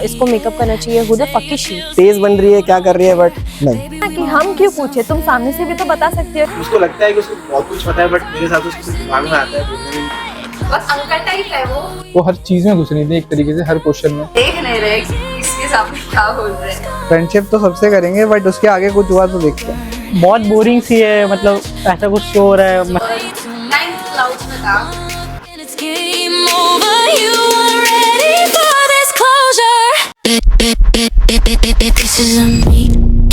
इसको मेकअप करना चाहिए, who the fuck is she? तेज बन रही है, क्या कर रही है, बट नहीं। कि हम क्यों पूछे, तुम सामने से भी तो बता सकते हो। उसको लगता है कि उसको बहुत कुछ पता है, बट मेरे साथ उसके दिमाग में आता है बस अंकल टाइप है वो हर चीज में घुस रही थी एक तरीके से, हर क्वेश्चन में। देख नहीं रहे इसके सामने क्या बोल रहे हैं। फ्रेंडशिप तो सबसे करेंगे, बट उसके आगे कुछ हुआ तो देखते हैं। बहुत बोरिंग सी है, मतलब ऐसा कुछ शो हो रहा है। 9th clouds में था। It's game over. You are ready for this closure. This isn't me,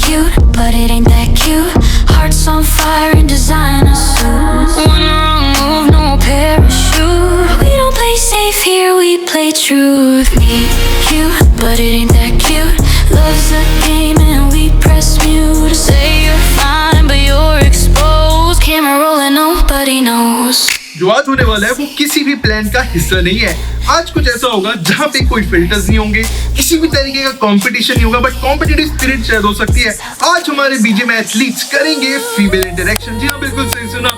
cute, but it ain't that cute. Hearts on fire in designer suits. One wrong move, no parachute. We don't play safe here, we play truth. Me, cute, but it ain't that cute. Love's a game and we press mute. Say you're fine, but you're exposed. Camera rolling, nobody knows. जो आज होने वाला है वो किसी भी plan का हिस्सा नहीं है। आज कुछ ऐसा होगा जहाँ पे कोई फिल्टर्स नहीं होंगे, किसी भी तरीके का कंपटीशन नहीं होगा, बट कॉम्पिटिटिव स्पिरिट शायद हो सकती है। आज हमारे बीजेएमआई एथलीट्स करेंगे फीमेल इंटरेक्शन। जी हाँ, बिल्कुल सही सुना।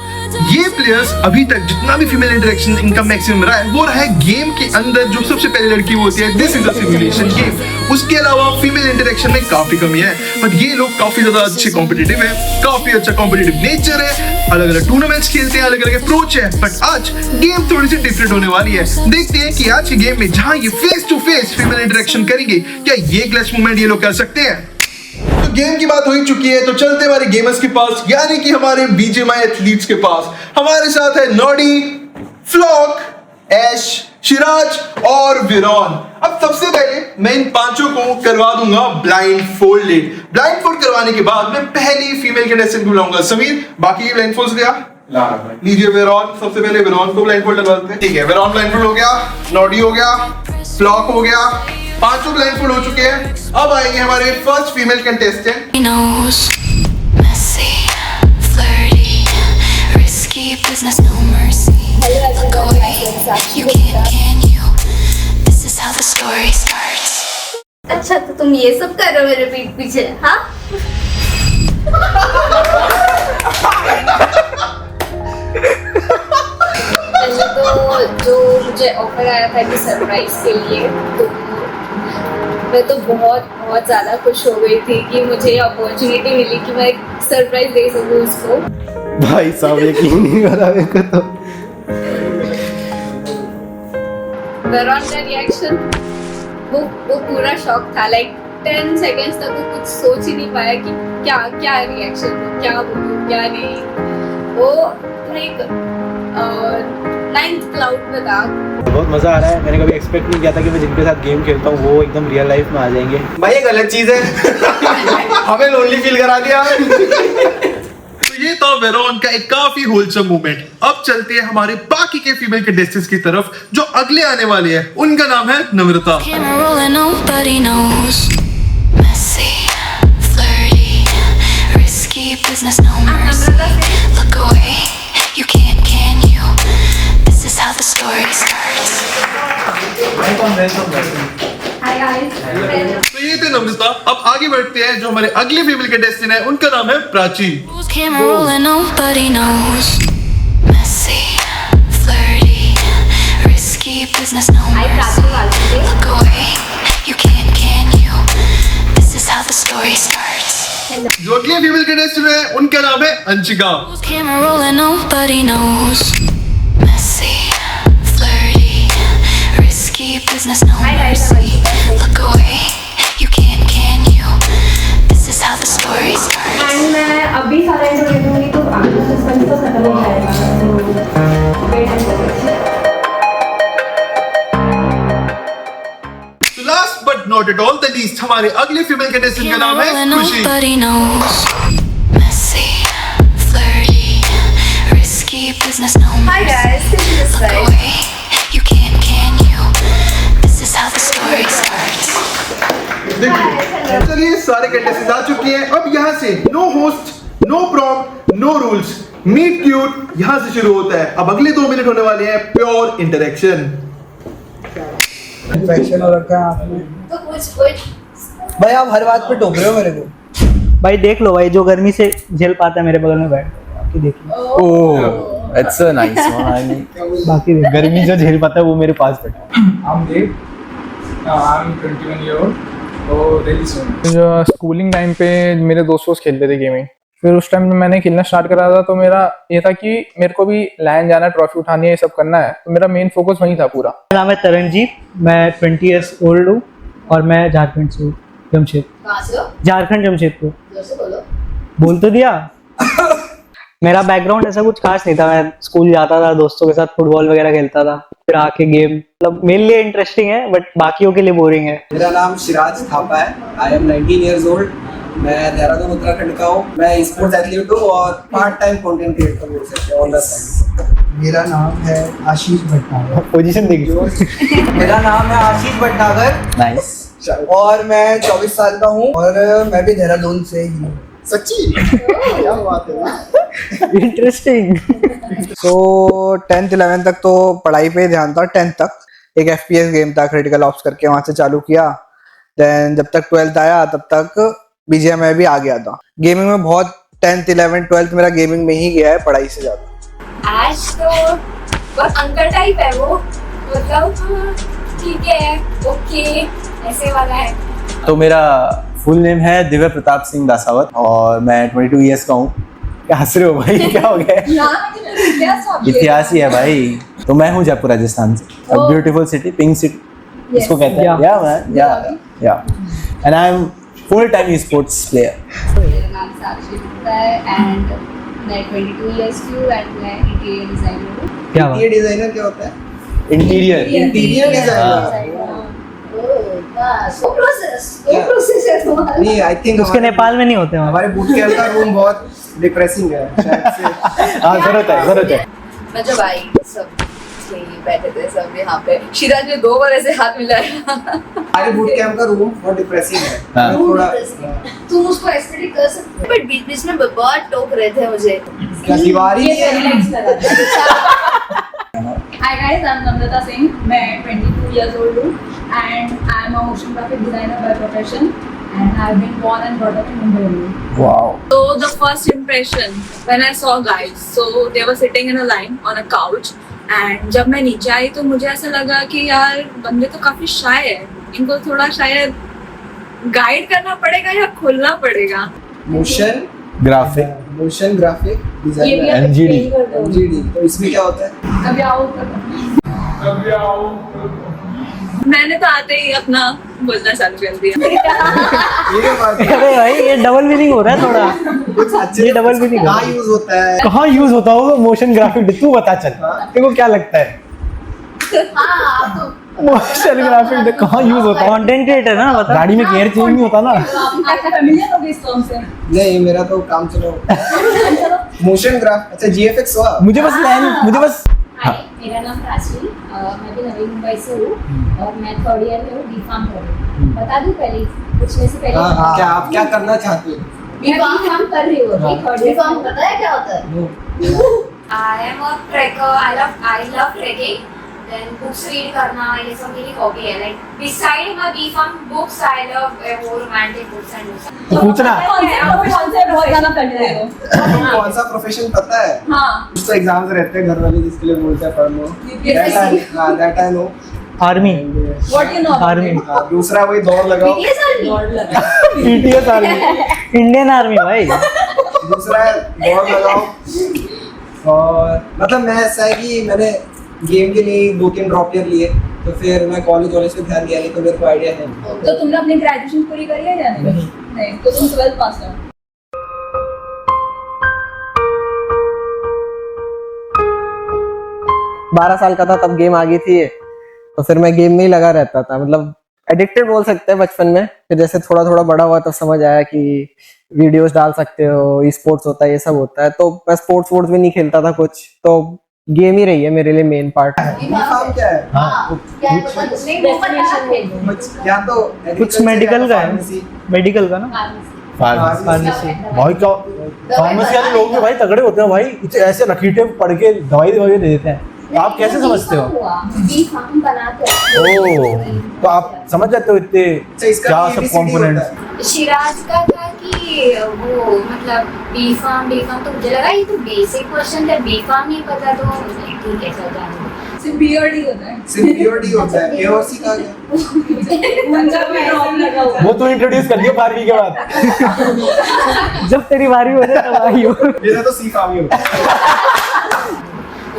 ये प्लेयर्स अभी तक जितना भी फीमेल इंटरेक्शन इनका मैक्सिमम रहा है वो रहा है गेम के अंदर। जो सबसे पहली लड़की वो होती है, this is a simulation game. उसके अलावा फीमेल इंटरेक्शन में काफी कमी है, बट ये लोग काफी ज्यादा अच्छे कॉम्पिटिटिव है, काफी अच्छा कॉम्पिटिटिव नेचर है, अलग अलग टूर्नामेंट्स खेलते हैं, अलग अलग अप्रोच है। बट आज गेम थोड़ी सी डिफरेंट होने वाली है। देखते हैं कि आज के गेम में जहां ये face to face female interaction करेंगे, क्या ये क्लच मूवमेंट ये लोग कर सकते हैं। तो गेम की बात हो ही चुकी है, तो चलते हमारे गेमर्स के पास, यानी कि हमारे बीजेएमआई एथलीट्स के पास। हमारे साथ है नॉडी, फ्लॉक, ऐश, शिराज और विरॉन। अब सबसे पहले मैं इन पांचों को करवा दूंगा ब्लाइंड फोल्डेड। ब्लाइंड फोल्ड करवाने के बाद मैं पहली फीमेल कंटेस्टेंट को बुलाऊंगा समीर। बाकी ब्लाइंड फोल्ड गया, लीजिए विरॉन। सबसे पहले विरॉन को ब्लाइंड फोल्ड करवा देते हैं। ठीक है, विरॉन ब्लाइंड फोल्ड हो गया, नॉडी हो गया, फ्लॉक हो गया, पांचों ब्लाइंड फोल्ड हो चुके हैं। अब आएंगे हमारे first female contestant. He knows, messy, flirty, risky business, no mercy. Look away, you can't, can you? This is how the story starts. अच्छा तो तुम ये सब कर रहे हो मेरे पीठ पीछे, हाँ? वैसे तो जो मुझे ऑफर आया था कि सरप्राइज के लिए, तो मैं तो बहुत बहुत ज़्यादा खुश हो गई थी कि मुझे अपॉर्चुनिटी मिली कि मैं एक सरप्राइज दे सकूँ उसको। भाई साहब यकीन नहीं हो रहा मेरे को तो। वेरॉन का रिएक्शन वो पूरा शॉक था। लाइक 10 सेकेंड्स तक वो कुछ सोच ही नहीं पाया कि क्या क्या रिएक्शन हो, क्या बोलूं क्या नहीं। वो लाइक 9th क्लाउड में था। बहुत मजा आ रहा है। मैंने कभी एक्सपेक्ट नहीं किया था कि मैं जिनके साथ गेम खेलता हूँ वो एकदम रियल लाइफ में आ जाएंगे। भाई ये गलत चीज है। हमें लोनली फील करा दिया। तो ये था वेरॉन का एक काफी होलसम मोमेंट। अब चलते हैं हमारे बाकी के फीमेल कंटेस्टेंट्स की तरफ जो अगले आने वाले हैं। उनका नाम है नम्रता। Camera rolling, nobody knows. Messy, flirty, risky business, no mercy. Look away, you can't, can you? This is how the story starts. Hi guys. तो ये थे नम्रता। अब आगे बढ़ते हैं, जो हमारे अगले फीमेल कंटेस्टेंट है उनका नाम है Prachi. Camera rolling, nobody knows. Messy, flirty, risky business, no mercy. Look away, you can't, can you? This is how the story starts. जो अगले फीमेल कंटेस्टेंट है उनका नाम है Anshika. Camera rolling, nobody knows. Messy, flirty, risky business, no mercy. Look away, you can't, can you? This is how the story starts. And मैं अभी सारा interview दूंगी तो आपको सस्पेंस तो खत्म हो जाएगा। तो last but not at all the least हमारे अगले फीमेल कंटेस्टेंट का नाम है खुशी। Nobody knows. Messy, flirty, risky business, no mercy. Hi guys, this is Look Sai। away, you can't, can you? This is how the story starts. देखिए, चलिए सारे contestant आ चुके हैं। अब यहाँ से no host, no prompt, no rules, meet cute यहाँ से शुरू होता है। अब अगले 2 मिनट होने वाले हैं प्योर इंटरेक्शन। इन्फेक्शन हो रखा है आपने। तो कुछ भाई आप हर बात पे टोक रहे हो मेरे को। भाई देख लो भाई, जो गर्मी से झेल पाता है मेरे बगल में बैठ, बाकी देखिए। Oh it's a nice one. बाकी देखिए। गर्मी जो झेल पाता है वो मेरे पास बैठा। हम देख I'm 21 year old. तो really soon. स्कूलिंग टाइम पे मेरे दोस्त खेलते थे गेमिंग, फिर उस टाइम मैंने खेलना स्टार्ट करा था, तो मेरा ये था कि मेरे को भी लैंड जाना, ट्रॉफी उठानी है, ये सब करना है, तो मेरा मेन फोकस वही था पूरा। मेरा नाम है तरनजीत, मैं 20 ईयर्स ओल्ड हूँ और मैं झारखंड से हूँ, जमशेदपुर। कहाँ से हो? झारखंड जमशेदपुर। जोर से बोलो। बोल तो दिया। मेरा बैकग्राउंड ऐसा कुछ खास नहीं था, मैं स्कूल जाता था, दोस्तों के साथ फुटबॉल वगैरह खेलता था, फिर आके गेम, मतलब मेरे लिए इंटरेस्टिंग है बट बाकियों के लिए बोरिंग है। मेरा नाम शिराज थापा है। I M 19 years old. मैं देहरादून उत्तराखंड का हूँ। मैं स्पोर्ट्स एथलीट हूँ और पार्ट टाइम कंटेंट क्रिएटर बोल सकते हैं ऑन द साइड। मेरा नाम है आशीष भट्टागर। पोजीशन देखिए। मेरा नाम है आशीष भट्टागर। नाइस। और मैं 24 साल का हूँ और मैं भी देहरादून से ही हूँ। सच्ची? क्या बात है। इंटरेस्टिंग। सो 10th 11th तक तो पढ़ाई पे ही ध्यान था। 10th तक एक FPS गेम था, क्रिटिकल ऑप्स करके, वहां से चालू किया। देन जब तक 12th आया तब तक BGMI में भी आ गया था। गेमिंग में बहुत 10th 11th 12th मेरा गेमिंग में ही गया है पढ़ाई से ज्यादा। आज तो बहुत अंकल टाइप है वो, मतलब ठीक है, ओके, ऐसे वाला है। तो मेरा फुल नेम है दिव्य प्रताप सिंह दासावत और मैं 22 ईयर्स का हूँ। क्या हंस रहे हो भाई, क्या हो गया? इतिहास ही है भाई। तो मैं हूँ जयपुर राजस्थान से, a beautiful city, pink city इसको कहते हैं। या मैन, या and I am full time sports player. मेरा नाम साक्षी गुप्ता है एंड मैं 22 इयर्स की हूँ एंड मैं इंटीरियर डिजाइनर हूँ। क्या बात? ये डिजाइनर क्या होता है? Interior designer. वो प्रोसेस है तुम्हारा। नहीं, आई थिंक उसके नेपाल में नहीं होते वहाँ। हमारे बूट कैंप का रूम बहुत डिप्रेसिंग है शायद से। हाँ, जरूरत है। मैं जब आई सब बैठे थे सब यहाँ पे, शिराज ने 2 बार ऐसे हाथ मिलाया। हमारे बूट कैंप का रूम बहुत डिप्रेसिंग है। हाँ। थोड़ा तुम उसको एस्थेटिक कर सकते हो, बट बीच बीच में बहुत टोक रहे थे मुझे। क्या दीवारी Hi guys, I'm Namrata Singh. मैं 22 years old हूँ and I'm a motion graphic designer by profession and I've been born and brought up in Mumbai only. Wow. So the first impression when I saw guys, so they were sitting in a line on a couch and जब मैं नीचे आई तो मुझे ऐसा लगा कि यार बंदे तो काफी शाय है, इनको थोड़ा शायद गाइड करना पड़ेगा या खोलना पड़ेगा। मोशन ग्राफिक ये भी डिजाइनर आप NGD. explain कर दो। MGD। तो इसमें क्या होता है? अभी आओ ऊपर। मैंने तो आते ही अपना बोलना चालू कर दिया। ये बात है। अरे भाई ये डबल मीनिंग हो रहा है थोड़ा। कुछ अच्छे ये डबल मीनिंग कहाँ यूज होता है? कहाँ यूज होता होगा मोशन ग्राफिक? तू बता चल, तेरे को क्या लगता है हाँ, आप तो मोशन ग्राफिक कहाँ यूज होता है? कंटेंट क्रिएटर ना, बता। गाड़ी में गियर चेंज नहीं होता ना? आप familiar हो गए इस टर्म से? नहीं, मेरा तो काम चलो। मोशन ग्राफ, अच्छा GFX हुआ। मुझे बस हाय, मेरा नाम प्राची, मैं भी नवी मुंबई से हूँ और मैं 3rd ईयर में हूँ, B.Pharm कर रही हूँ। बता दूँ पहले पूछने से पहले? हाँ, क्या आप क्या करना चाहते हो? मैं B.Pharm कर रही हूँ अभी, 3rd ईयर B.Pharm पता है क्या होता है? I am a trekker. I love trekking. Then books read करना ये सब मेरी hobby है. Like beside my B.Pharm books, I love more romantic books and books. तो पूछना कॉन्सेप्ट बहुत ज्यादा familiar हो। आपको कौन सा प्रोफेशन पता है? हाँ, कुछ तो एग्जाम्स रहते हैं घर वाले जिसके लिए बोलते हैं पढ़ लो। That I know। Army. what you know? Army. हाँ, दूसरा वही दौड़ लगाओ। BTS army. PTS army. Indian army भाई। दूसरा है दौड़ लगाओ। और मतलब मैं ऐसा है कि मैंने गेम के लिए 2-3 ड्रॉप ईयर लिए, तो फिर मैं कॉलेज पे ध्यान दिया नहीं, तो मेरे को आइडिया है। तो तुमने अपनी ग्रेजुएशन पूरी करी है या नहीं? नहीं, तो तुम 12th पास हो। 12 साल का था तब गेम आ गई थी, तो फिर मैं गेम में ही लगा रहता था, मतलब एडिक्टेड बोल सकते हैं बचपन में। फिर जैसे थोड़ा थोड़ा बड़ा हुआ तो समझ आया कि वीडियोस डाल सकते हो, स्पोर्ट्स होता है, ये सब होता है। तो मैं स्पोर्ट्स वोर्ट्स भी नहीं खेलता था कुछ, तो गेम ही रही है मेरे लिए मेन पार्ट। B.Pharm क्या है? हाँ, क्या है पता नहीं, वो पता है। या तो कुछ मेडिकल का है, pharmacy। मेडिकल का ना, फार्मेसी। भाई क्या फार्मेसी वाले लोग भी भाई तगड़े होते हैं भाई, इतने ऐसे रखीटे पढ़ के दवाई दे देते हैं। तो आप कैसे समझते हो? B.Pharm बनाते हैं। ओह, तो आप समझ जाते हो इतने इसका क्या भी सब ABCD कंपोनेंट्स? होता है। शिराज का था कि वो मतलब B.Pharm तो मुझे लगा ये तो बेसिक क्वेश्चन था, B.Pharm नहीं पता तो ठीक है चल जाने। सिर्फ बियर्ड ही होता है। सिर्फ बियर्ड ही होता है, एओसी का क्या? पंजाब में ड्रॉप लगा हुआ है। वो तो इंट्रोड्यूस कर दिया 12वीं के बाद। जब तेरी बारी हो जाए तब आई हो। मेरा तो सी फार्म ही होता है।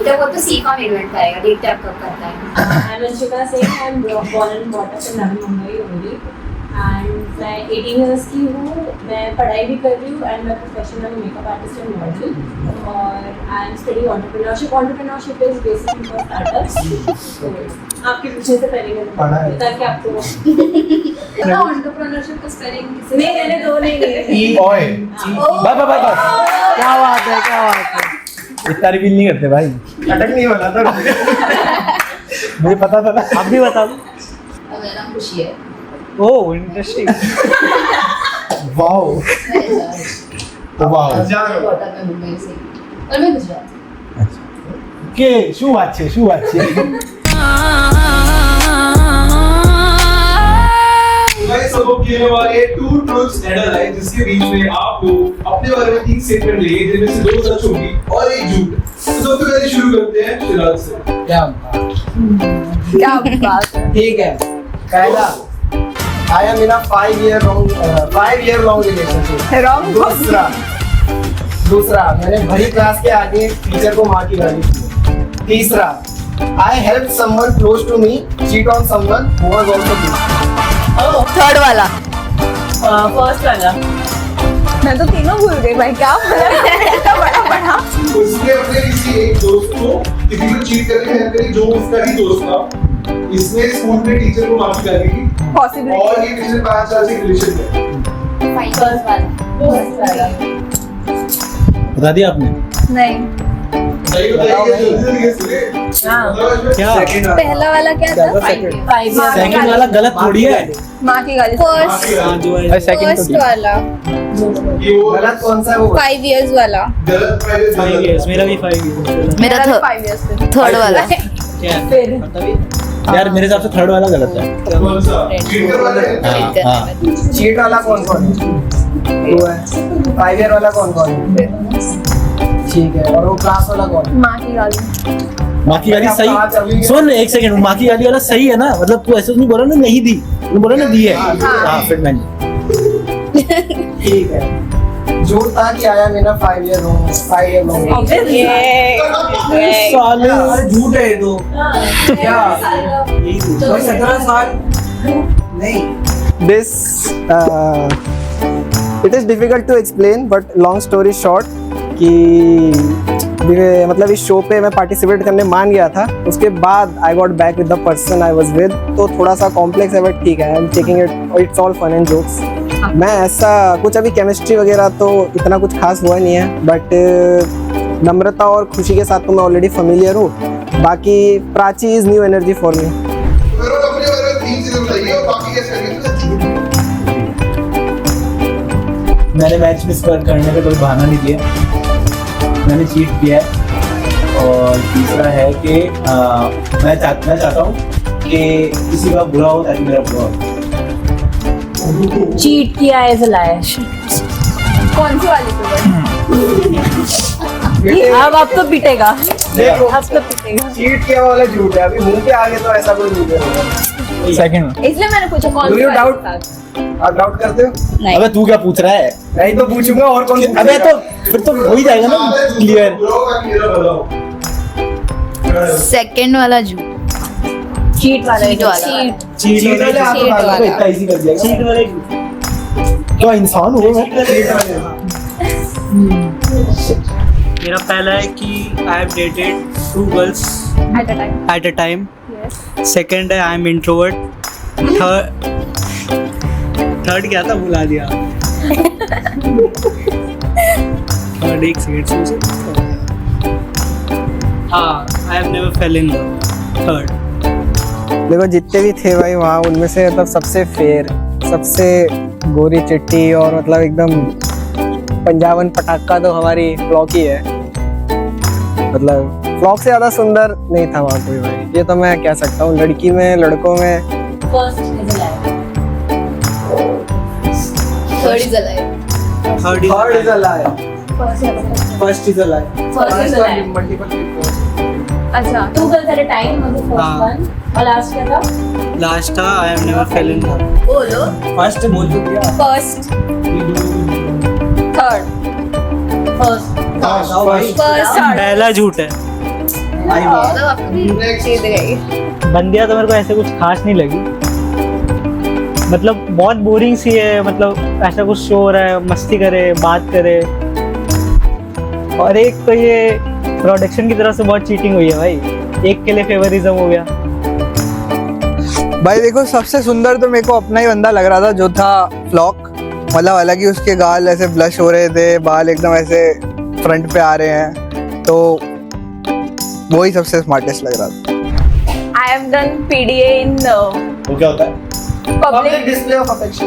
जब वो तो सी फॉर्म इवेंट आएगा, देखते हैं अब कब करता है। I'm Anshika Singh. I'm born and brought up in Navi Mumbai only. And मैं 18 years की हूँ. मैं पढ़ाई भी कर रही हूँ and मैं professional makeup artist and model. और I am studying entrepreneurship. Entrepreneurship is basically for startups. So आपके पूछने से पहले मैंने पढ़ा है। ताकि आपको ना एंटरप्रेन्योरशिप का स्पेलिंग किसी नहीं मैंने दो नहीं ओए बस क्या बात है, क्या बात है। इतना रिवील नहीं करते भाई। अटक नहीं वाला था। मुझे पता था ना। आप भी बता दो। मेरा नाम खुशी है। Oh interesting. Wow wow bottom में मुंबई से और मैं गुजरात। કે શું વાત છે, શું વાત છે? गाइस अब हम खेलने वाले हैं 2 ट्रूथ्स एंड अ लाई, जिसके बीच में आपको अपने बारे में 3 स्टेटमेंट लेंगे, जिनमें से 2 सच होंगी और 1 झूठ। तो सबसे पहले शुरू करते हैं शिराज से। क्या बात है। ठीक है, पहला I am in a 5 year long relationship। दूसरा मैंने भरी क्लास के आगे टीचर को माँ की गाली दी। तीसरा I help someone close to me cheat on someone who was also good. Third वाला, फर्स्ट वाला। मैं तो तीनों भूल गई भाई, क्या बोला बड़ा उसने अपने किसी एक दोस्त को किसी को चीट करने में हेल्प करी जो उसका ही दोस्त था। इसने स्कूल में टीचर को माफी गाली दी पॉसिबल। और ये पिछले 5 साल से रिलेशन में। फर्स्ट वाला। बता दिया आपने? नहीं, सही बताइए, जल्दी गेस करिए। हाँ। क्या? पहला वाला क्या था? 5 years। सेकंड वाला गलत थोड़ी है। माँ की गाली। फर्स्ट वाला ये वो गलत कौन सा है वो? 5 years वाला। गलत प्राइवेट 5 years, मेरा भी 5 years। मेरा 5 years से थर्ड वाला। यार मेरे हिसाब से थर्ड वाला गलत है। कौन सा चीट करवा रहे हैं? हाँ। चीट वाला कौन कौन है? वो है। 5 year वाला कौन कौन है? ठीक है, और वो क्लास वाला कौन है? माँ की गाली। माँ की गाली सही। सुन एक सेकंड, माँ की गाली वाला सही है ना? मतलब तू ऐसे नहीं बोला ना नहीं दी, तू बोला ना दी है। हाँ फिर मैंने। ठीक है, झूठ था कि आया मेरा 5 year long। साले अरे झूठ है ये तो। क्या? कोई 17 साल नहीं। This it is difficult to explain, but long story short कि मतलब इस शो पे मैं पार्टिसिपेट करने मान गया था, उसके बाद I got back with the person I was with, तो थोड़ा सा कॉम्प्लेक्स है बट ठीक है, I am taking its all fun and jokes. मैं ऐसा कुछ अभी केमिस्ट्री वगैरह तो इतना कुछ खास हुआ नहीं है, बट नम्रता और खुशी के साथ तो मैं ऑलरेडी फेमिलियर हूँ। बाकी Prachi is new energy for me. मेरे को अपने बारे में 3 चीजें बताइए और बाकी कैसे करेंगे? मैंने मैच मिस करने का कोई बहाना नहीं दिया, मैंने चीट किया है। और तीसरा है कि मैं चाहता हूँ कि किसी का बुरा हो ताकि मेरा बुरा हो। चीट किया एज अ लायर। कौन सी वाली तो अब तो पिटेगा। देखो, अब तो पिटेगा। चीट किया वाला झूठ है, अभी मुंह पे आगे तो ऐसा कोई नहीं करेगा। सेकंड। इसलिए मैंने पूछा कौन Do सी you वाली doubt? था। आप डाउट करते हो? नहीं। अबे तू क्या पूछ रहा है? नहीं तो पूछूंगा और कौन? अबे तो फिर तो हो ही जाएगा ना क्लियर। सेकंड वाला झूठ। चीट वाला। चीट वाला। चीट वाले आप चीट बता वाला। दो। इतना इजी कर दिया चीट वाले। क्या इंसान हो मैं? मेरा पहला है कि I have dated 2 girls At a time. at a time। Second है आई एम इंट्रोवर्ट। थर्ड क्या था भुला दिया। थर्ड एक सेकंड से हाँ, I have never fail in love. Third. देखो जितने भी थे भाई वहाँ, उनमें से मतलब सबसे फेयर, सबसे गोरी चिट्टी और मतलब एकदम पंजाबन पटाखा तो हमारी फ्लॉक ही है। मतलब फ्लॉक से ज्यादा सुंदर नहीं था वहाँ कोई भाई, ये तो मैं कह सकता हूँ। लड़की में, लड़कों में first is a liar. Third is alive. Third is a liar, first is a liar. First is a liar. Multiple अच्छा 2 girls at a time was the first हाँ. one. और लास्ट क्या था? लास्ट था I have never fail in love. बोलो first बोल चुकी है फर्स्ट थर्ड First. फर्स्ट पहला झूठ है। जीत गई। बंदिया तो मेरे को ऐसे कुछ खास नहीं लगी, मतलब बहुत बोरिंग सी है, मतलब ऐसा कुछ शो हो रहा है, मस्ती करे, बात करे, और एक तो ये प्रोडक्शन की तरफ से बहुत चीटिंग हुई है भाई, एक के लिए फेवरिज्म हो गया। भाई देखो, सबसे सुंदर तो मेरे को अपना ही बंदा लग रहा था जो था फ्लॉक। मतलब अलग ही उसके गाल ऐसे ब्लश हो रहे थे, बाल एकदम ऐसे फ्रंट पे आ रहे हैं, तो वही सबसे स्मार्टेस्ट लग रहा था। I have done PDA in वो क्या होता है? Public display of affection.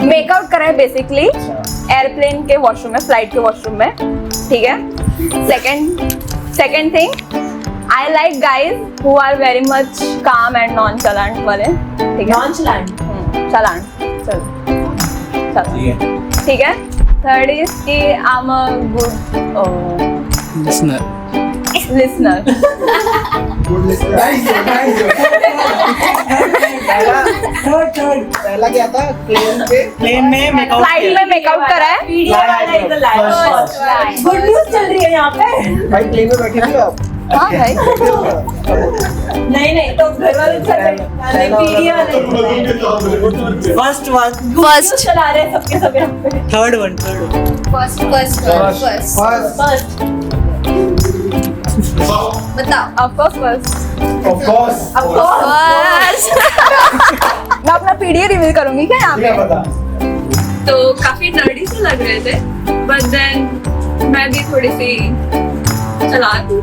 Make out करा है बेसिकली एयरप्लेन के वॉशरूम में, फ्लाइट के वॉशरूम में, ठीक है। Second thing, I like guys who are very much calm and nonchalant वाले, ठीक है। Nonchalant. चलान चल ठीक है। थर्ड इज कि आई एम अ गुड लिसनर। पहला क्या था? प्लेन में मेकआउट फ्लाइट में मेकआउट करा है। Media वाला is the lie. Good news चल रही है यहाँ पे। भाई प्लेन में बैठे थे आप? हाँ भाई नहीं तो घर वाले मीडिया वाले फर्स्ट वन, फर्स्ट चला रहे हैं सबके यहाँ पे। थर्ड वन, फर्स्ट बताओ आपको फर्स्ट ऑफ कोर्स मैं अपना पीडीए रिवील करूंगी क्या यहाँ क्या पे? पता? तो काफी नर्डी से लग रहे थे, बट देन मैं भी थोड़ी सी चालाक हूँ।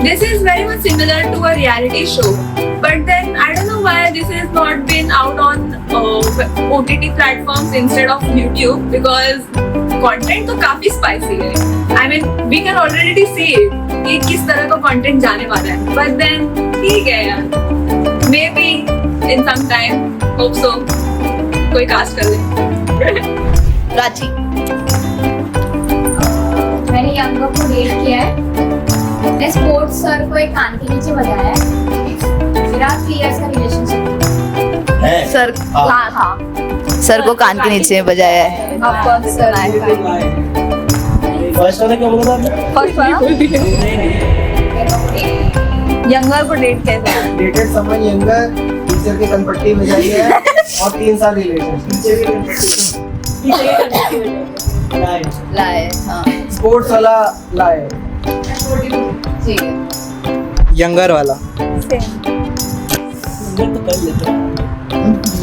This is very much similar to a reality show, but then I don't know why this has not been out on OTT platforms instead of YouTube, because content तो काफी spicy है. I mean, we can already see it कि किस तरह का content जाने वाला है. But then ठीक है यार, maybe in some time, hope so, कोई cast कर ले. रांची मैंने यंगर को डेट किया है। मैं स्पोर्ट्स सर को एक कान के नीचे बजाया है। मेरा 3 years का रिलेशनशिप है? सर हाँ हाँ सर को कान के नीचे बजाया है। आपको सर फर्स्ट वाला क्या बोला था आपने? फर्स्ट यंगर को डेट कैसे? डेटेड समवन यंगर, टीचर की कनपट्टी बजाई है और 3 साल रिलेशनशिप। लाए हाँ स्पोर्ट्स वाला लाए। ठीक है। यंगर वाला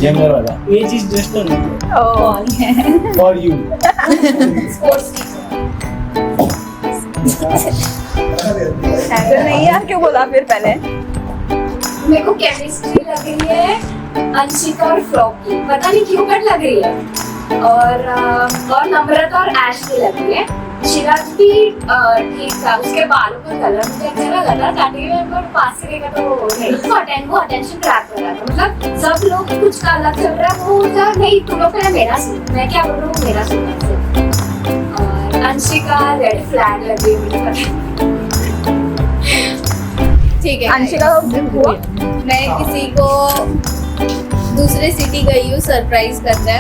यंगर वाला age is just a oh for you. ऐसे नहीं यार, क्यों बोला फिर पहले? मेरे को केमिस्ट्री लग रही है अंशिका और फ्लॉक की, पता नहीं क्यों बट लग रही है। और नम्रता और ऐश की लग रही है। शिराज भी ठीक था, उसके बालों का कलर मुझे अच्छा लगा था। स्टार्टिंग में पर पास से देखा तो नहीं, वो अटेंशन ग्रैब कर रहा था। मतलब सब लोग कुछ का अलग चल रहा है, वो था नहीं तुम लोग पहले मेरा सुन, मैं क्या बोल रहा हूँ मेरा सुन। और अंशिका रेड फ्लैग लगी मुझे पता। ठीक है। अंशिका हुआ मैं किसी को दूसरे सिटी गई हूँ सरप्राइज करने।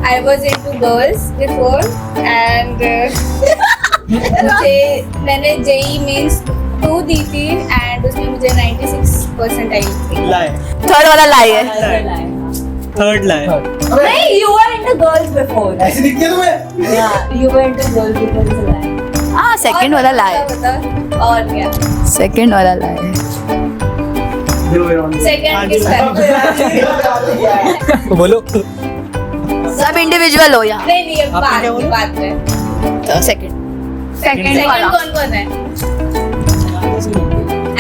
I was into girls before and मैंने JEE means 2 दी थी and उसमें मुझे 96% आई थी। थर्ड वाला लाई है। थर्ड लाइन नहीं, you were into girls before. ऐसे दिखती है तुम्हें? Yeah, you were into girls before is a lie. हाँ सेकंड वाला लाई। बता और क्या? सेकंड वाला लाई। सेकंड किस बोलो। सब इंडिविजुअल हो यहाँ। नहीं ये बात तो सेकंड वाला कौन है?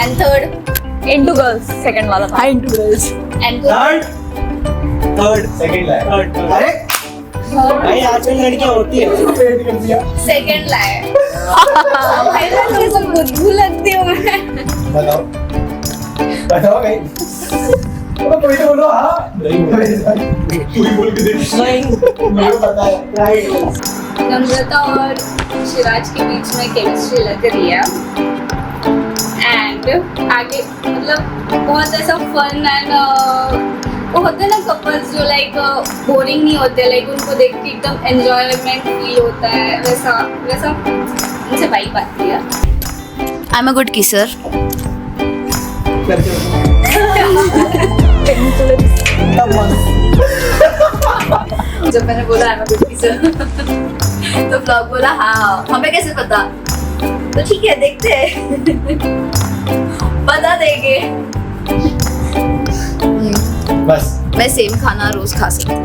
And third into girls. Second वाला था into girls and third second line. अरे भाई आजकल लड़कियां होती है। सेकंड लाए। भाई मैं सब बुद्धू लगती हूँ मैं। बताओ बताओ भाई। कोई तो बोलो। हाँ नहीं कोई बोल के देख। नहीं मेरे को पता है। नम्रता और शिराज के बीच में केमिस्ट्री लग रही है एंड आगे मतलब बहुत ऐसा फन एंड वो होते हैं ना कपल्स जो लाइक बोरिंग नहीं होते, लाइक उनको देख के एकदम एंजॉयमेंट फील होता है, वैसा वैसा उनसे वाइब आती है। I am a good kisser. जब मैंने बोला I am a good kisser तो ब्लॉग बोला हाँ हमें कैसे पता, तो ठीक है देखते हैं बता देंगे। बस मैं सेम खाना रोज खा सकती हूँ।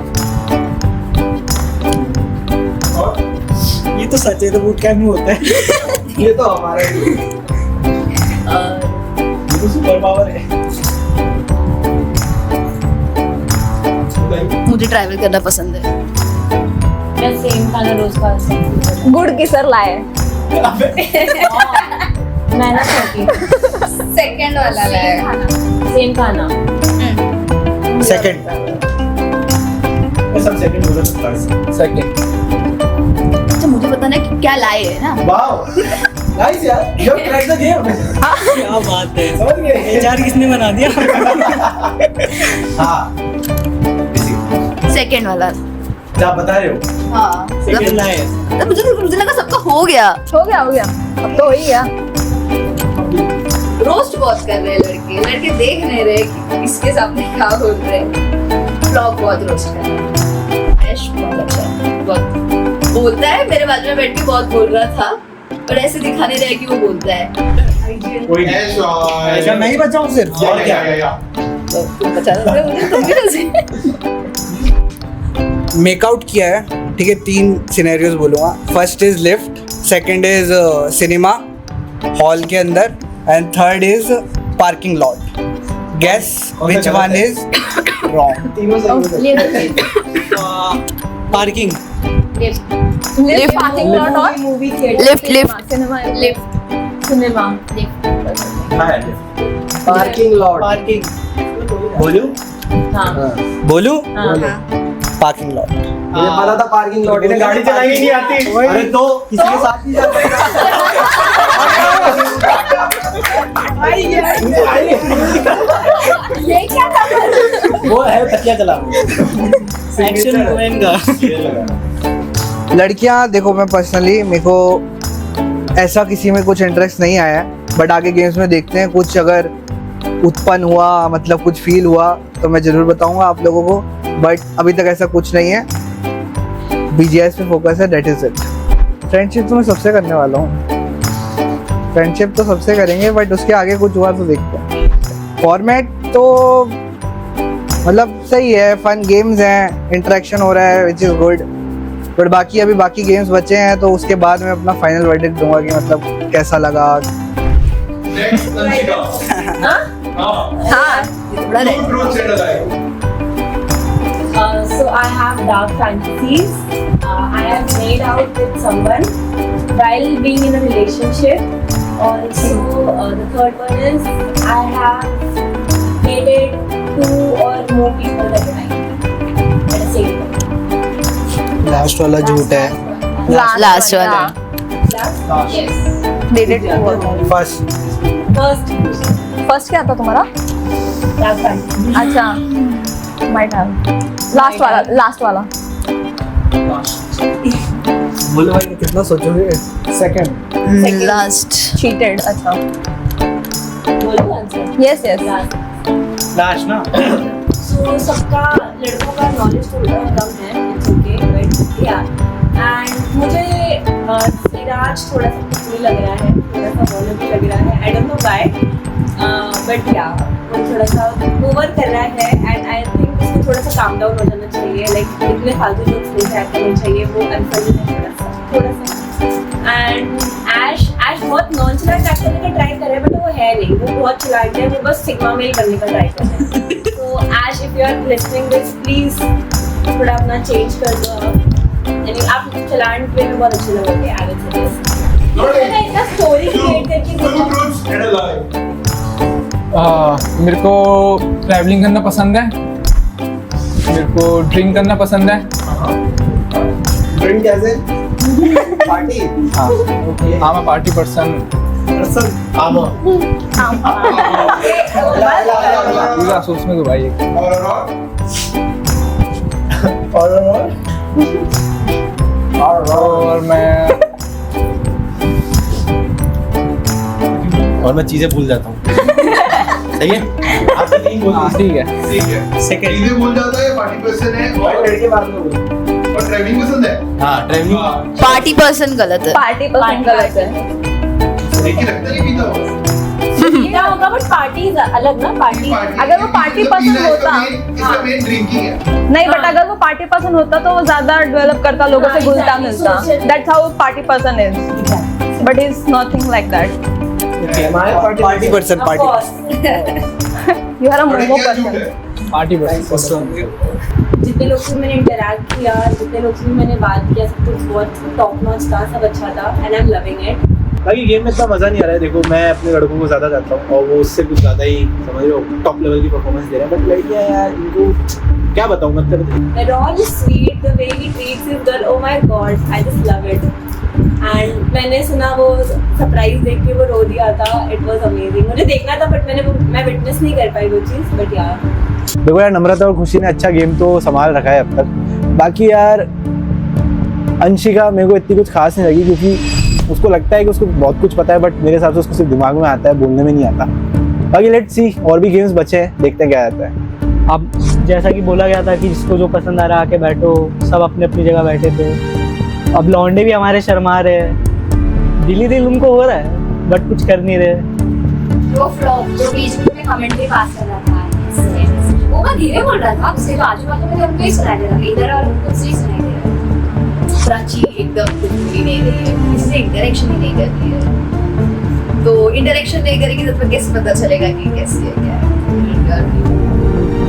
ये तो सच है, तो बूट कैंप में होता है। ये तो हमारा ही है। ये तो सुपर पावर है। मुझे ट्रैवल करना पसंद है। मैं सेम खाना रोज खा सकती हूँ। गुड़ किसर लाए मैं ना खाती सेकंड वाला लाए सेम खाना। सेकंड मैं सब सेकंड हो सकता है। सेकंड। अच्छा मुझे पता नहीं कि क्या लाए है ना। वाओ नाइस यार, you have tried the game. क्या बात है, समझ गए? एचआर किसने बना दिया? हाँ सेकंड वाला। क्या बता रहे हो? हाँ सेकंड लाए। तो मुझे लगा सबका हो गया। अब तो हो ही गया। रोस्ट बहुत कर रहे हैं लड़के देख नहीं रहे कि इसके सामने क्या बोल रहे हैं। ब्लॉग बहुत रोस्ट कर रहे हैं। ऐश बहुत अच्छा है, बहुत बोलता है। मेरे बाजू में बैठ के बहुत बोल रहा था, पर ऐसे दिखा नहीं रहा कि वो बोलता है। कोई ऐसा मैं ही बचाऊं सिर्फ। और क्या? तो तुम बचा रहे हो, मुझे तुम भी कैसे? मेकआउट किया है, ठीक है। 3 सिनेरियोज बोलूंगा। First is lift, second is cinema hall के अंदर, and third is parking lot. Guess which one is wrong. तीनों सही पार्किंग। लिफ्ट पार्किंग लॉट और movie theatre lift cinema cinema है। Parking lot. पार्किंग। बोलूं? बोलू हाँ पार्किंग लॉट। मुझे पता था पार्किंग लॉट। इन्हें गाड़ी चलानी नहीं आती। अरे तो किसी के साथ नहीं जाता ये क्या था? वो है तकिया चला। एक्शन वुमेन का। लड़कियां देखो, मैं पर्सनली मेरे को ऐसा किसी में कुछ इंटरेस्ट नहीं आया है, बट आगे गेम्स में देखते हैं। कुछ अगर उत्पन्न हुआ, मतलब कुछ फील हुआ, तो मैं जरूर बताऊंगा आप लोगों को, बट अभी तक ऐसा कुछ नहीं है। BGS पे फोकस है, दैट इज इट। फ्रेंडशिप तो मैं सबसे करने वाला हूँ, फ्रेंडशिप तो सबसे करेंगे, बट उसके आगे कुछ हुआ तो देखते हैं। फॉर्मेट तो मतलब सही है, फन गेम्स हैं, इंटरेक्शन हो रहा है, विच इज गुड। बट बाकी अभी बाकी गेम्स बचे हैं, तो उसके बाद मैं अपना फाइनल वर्डिक्ट दूंगा कि मतलब कैसा लगा। हाँ ये थोड़ा रह So I have dark fantasies. I have made out with someone while being in a relationship. Also, the third one is I have dated 2 or more people at a time at the same time. Last वाला झूठ है। Last वाला Last? Yes. Dated first first क्या था तुम्हारा? Dark fantasy. अच्छा might have last वाला बोलो भाई, कितना सोचोगे? Second last cheated. अच्छा बोलो आंसर। Yes Last. लास्ट ना। So सबका लड़कों का नॉलेज थोड़ा कम है, it's okay, but yeah. And मुझे सिराज थोड़ा सा कुछ लग रहा है, थोड़ा सा बॉलर भी लग रहा है, I don't know why, but yeah, वो थोड़ा सा ओवर कर रहा है, and I think उसको थोड़ा सा काम डाउन हो जाना चाहिए, like इतने फालतू जोक्स नहीं ट्राई करने चाहिए, वो अनफनी है थोड़ा सा। एंड ऐश बहुत नॉनचलेंट एक्ट करने का ट्राई कर रहा है, बट वो है नहीं, वो बहुत चिल्लाते हैं, वो बस सिग्मा मेल बनने का ट्राई कर रहा है। तो Ash if you are listening this please थोड़ा अपना चेंज कर दो आप। यानी आप चलान पे में बहुत अच्छे लगोगे, आगे से इतना स्टोरी क्रिएट करके मेरे को ट्रैवलिंग करना पसंद है, मेरे को ड्रिंक करना पसंद है। ड्रिंक कैसे? पार्टी हाँ I'm a party person. पूरा सोचने दो भाई। और मैं चीजें भूल जाता हूँ सही है आप नहीं बोलते ठीक है। सेकंड चीजें भूल जाता है, पार्टी पर्सन है और ड्राइविंग पसंद है। हाँ ड्राइविंग पार्टी पर्सन गलत है। पार्टी पसंद गलत है। देखिए लगता नहीं पीता होगा। पीता होगा बट पार्टी अलग ना, पार्टी अगर वो पार्टी पसंद होता इसका मेन ड्रिंकिंग है। नहीं, बट अगर वो पार्टी पर्सन होता तो वो ज्यादा डेवलप करता, लोगों से घुलता मिलता। That's how party person is, but is nothing like that. Party person party you are a momo person. Party person. जितने लोग से मैंने इंटरैक्ट किया, जितने लोग से मैंने बात किया, सब कुछ बहुत टॉप नॉच था, सब अच्छा था and I am loving it. बाकी गेम में इतना मजा नहीं आ रहा है। देखो मैं अपने लड़कों को ज्यादा चाहता हूँ और वो उससे कुछ ज्यादा ही समझ रहे हो टॉप लेवल की परफॉर्मेंस दे रहे हैं, बट लड़कियां यार इनको क्या बताऊँ मतलब। Ron is sweet, the way he treats his girl, oh my god, I just love it. And मैंने सुना वो सरप्राइज देख के वो रो दिया था, it was amazing. मुझे देखना था बट मैं विटनेस नहीं कर पाई वो चीज़, बट यार देखो यार नम्रता और खुशी ने अच्छा गेम तो संभाल रखा है अब तक। बाकी यार अंशिका मेरे को इतनी कुछ खास नहीं लगी क्योंकि उसको लगता है कि उसको बहुत कुछ पता है, बट मेरे हिसाब से उसको सिर्फ दिमाग में आता है, बोलने में नहीं आता। बाकी लेट्स सी, और भी गेम्स बचे हैं, देखते हैं क्या आता है। अब जैसा कि बोला गया था कि जिसको जो पसंद आ रहा आके बैठो, सब अपनी अपनी जगह बैठे थे। अब लौंडे भी हमारे शर्मा रहे हैं, दिल उनको हो रहा है बट कुछ कर नहीं रहे। वो फ्लॉप जो बीच में कमेंट्री पास कर रहा था, वो मैं धीरे बोल रहा था, उससे तो आजू बाजू में उनको ही सुनाई दे रहा था, इधर और उनको से ही सुनाई दे रहा था। प्राची एकदम कुछ भी नहीं रही है, किसी से इंटरेक्शन ही नहीं कर रही है, तो इंटरेक्शन नहीं करेगी तो कैसे पता चलेगा कि कैसी है क्या है।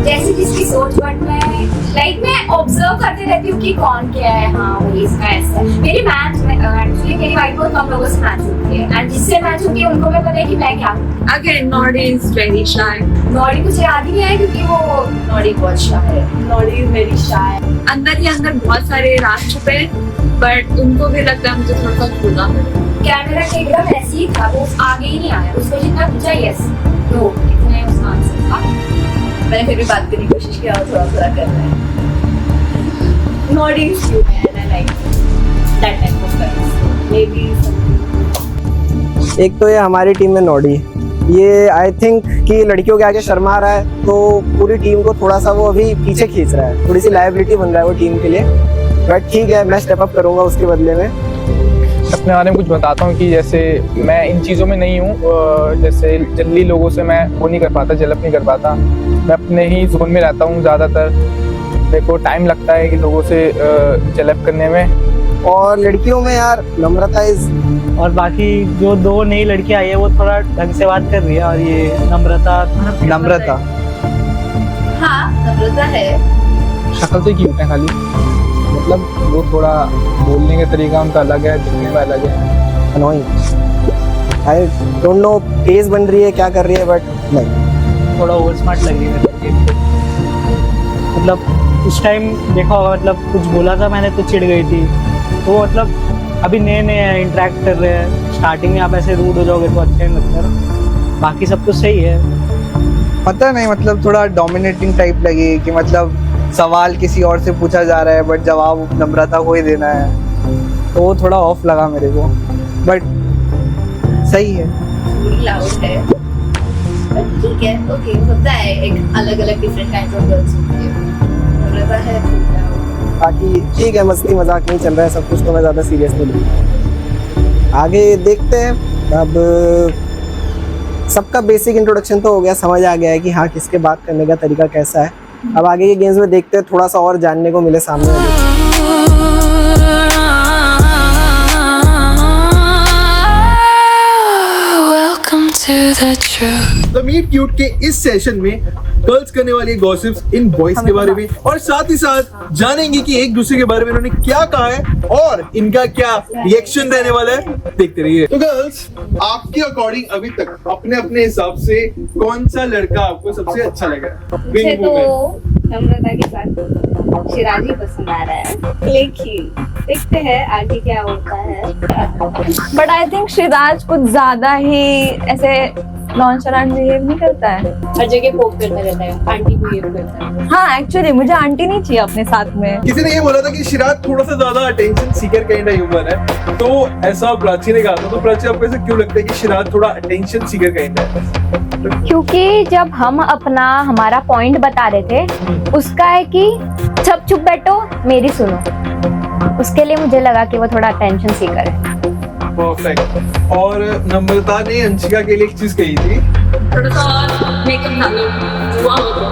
जैसे जिसकी सोच, बट मैं ऑब्जर्व करते रहती हूँ कि कौन क्या है। हाँ वही इसका ऐसा है। मेरी मैच एक्चुअली मेरी वाइफ बहुत कम लोगों से मैच होती है एंड जिससे मैच होती है उनको मैं पता है कि मैं क्या हूँ। Again, Nodi is very shy. Noddy कुछ याद ही नहीं है क्योंकि वो नॉडी बहुत शाय है। Nodi is very shy. अंदर ही अंदर बहुत सारे राज छुपे हैं, बट उनको भी लगता है मुझे थोड़ा सा खुला है। कैमरा के एकदम ऐसे ही था, वो आगे ही नहीं आया, उसको जितना पूछा यस नो इतने उसका आंसर था। मैंने फिर भी बात करने की कोशिश किया, वो थोड़ा थोड़ा कर रहा है। Nodi is cute and I like that type of guys. Maybe एक तो ये हमारी टीम में नॉडी, ये आई थिंक कि लड़कियों के आगे शर्मा रहा है तो पूरी टीम को थोड़ा सा वो अभी पीछे खींच रहा है, थोड़ी सी लायबिलिटी बन रहा है वो टीम के लिए। बट ठीक है, मैं स्टेप अप करूंगा उसके बदले में। अपने बारे में कुछ बताता हूँ कि जैसे मैं इन चीज़ों में नहीं हूँ, जैसे जल्दी लोगों से मैं वो नहीं कर पाता, जलप नहीं कर पाता। मैं अपने ही जोन में रहता हूँ ज़्यादातर। मेरे को टाइम लगता है कि लोगों से जलप करने में। और लड़कियों में यार नम्रता इज, और बाकी जो दो नई लड़कियां आई है वो थोड़ा ढंग से बात कर रही है, और ये नम्रता हाँ नम्रता है, शक्ल से क्यूट है खाली, मतलब वो थोड़ा बोलने का तरीका उनका अलग है, दिखने में अलग है। अनोइंग, आई डोंट नो तेज बन रही है क्या कर रही है, बट नहीं थोड़ा ओवर स्मार्ट लग रही है मेरे को। मतलब उस टाइम देखा होगा, मतलब कुछ बोला था मैंने तो चिढ़ गई थी। तो मतलब अभी नए नए इंटरेक्ट कर रहे हैं, स्टार्टिंग में आप ऐसे रूड हो जाओगे तो अच्छा नहीं लगता। बाकी सब तो सही है। पता नहीं, मतलब थोड़ा डोमिनेटिंग टाइप लगी कि मतलब सवाल किसी और से पूछा जा रहा है बट जवाब नम्रता को ही देना है, तो वो थोड़ा ऑफ लगा मेरे को। बट सही है, थोड़ी लाउड है, बट ठीक है, ओके होता है, एक अलग अलग डिफरेंट काइंड्स ऑफ गर्ल्स होती है। नम्रता है थोड़ा। बाकी ठीक है, मस्ती मजाक नहीं चल रहा है सब कुछ, तो मैं ज़्यादा सीरियस नहीं लूँगा। आगे देखते हैं। अब सबका बेसिक इंट्रोडक्शन तो हो गया, समझ आ गया है कि हाँ किसके बात करने का तरीका कैसा है। अब आगे के गेम्स में देखते हैं, थोड़ा सा और जानने को मिले सामने वाले। द मीट क्यूट के इस सेशन में गर्ल्स करने वाली गॉसिप्स इन बॉयज के बारे में, और साथ ही साथ जानेंगे कि एक दूसरे के बारे में इन्होंने क्या कहा है और इनका क्या रिएक्शन रहने वाला है। देखते रहिए। तो गर्ल्स, आपके अकॉर्डिंग अभी तक अपने अपने हिसाब से कौन सा लड़का आपको सबसे अच्छा लगा? मुझे तो नम्रता के साथ शिराज ही पसंद आ रहा है, लेकिन देखते हैं आगे क्या होता है। बट आई थिंक शिराज कुछ ज्यादा ही ऐसे नॉनशलेंट बिहेव नहीं करता है। हर जगह पोक करता रहता है, आंटी बिहेव करता है। हाँ एक्चुअली मुझे आंटी नहीं चाहिए अपने साथ में। किसी ने ये बोला था कि शिराज थोड़ा सा ज्यादा attention seeker kind of human है, तो ऐसा प्राची ने कहा था। तो प्राची आपको ऐसा क्यों लगता है कि शिराज थोड़ा अटेंशन सीकर काइंड है? क्योंकि जब हम अपना हमारा पॉइंट बता रहे थे, उसका है कि सब चुप बैठो मेरी सुनो, उसके लिए मुझे लगा कि वो थोड़ा अटेंशन सीकर है। परफेक्ट। और नम्रता ने अंशिका के लिए एक चीज कही थी, थोड़ा सा और मेकअप डालो, हुआ हो तो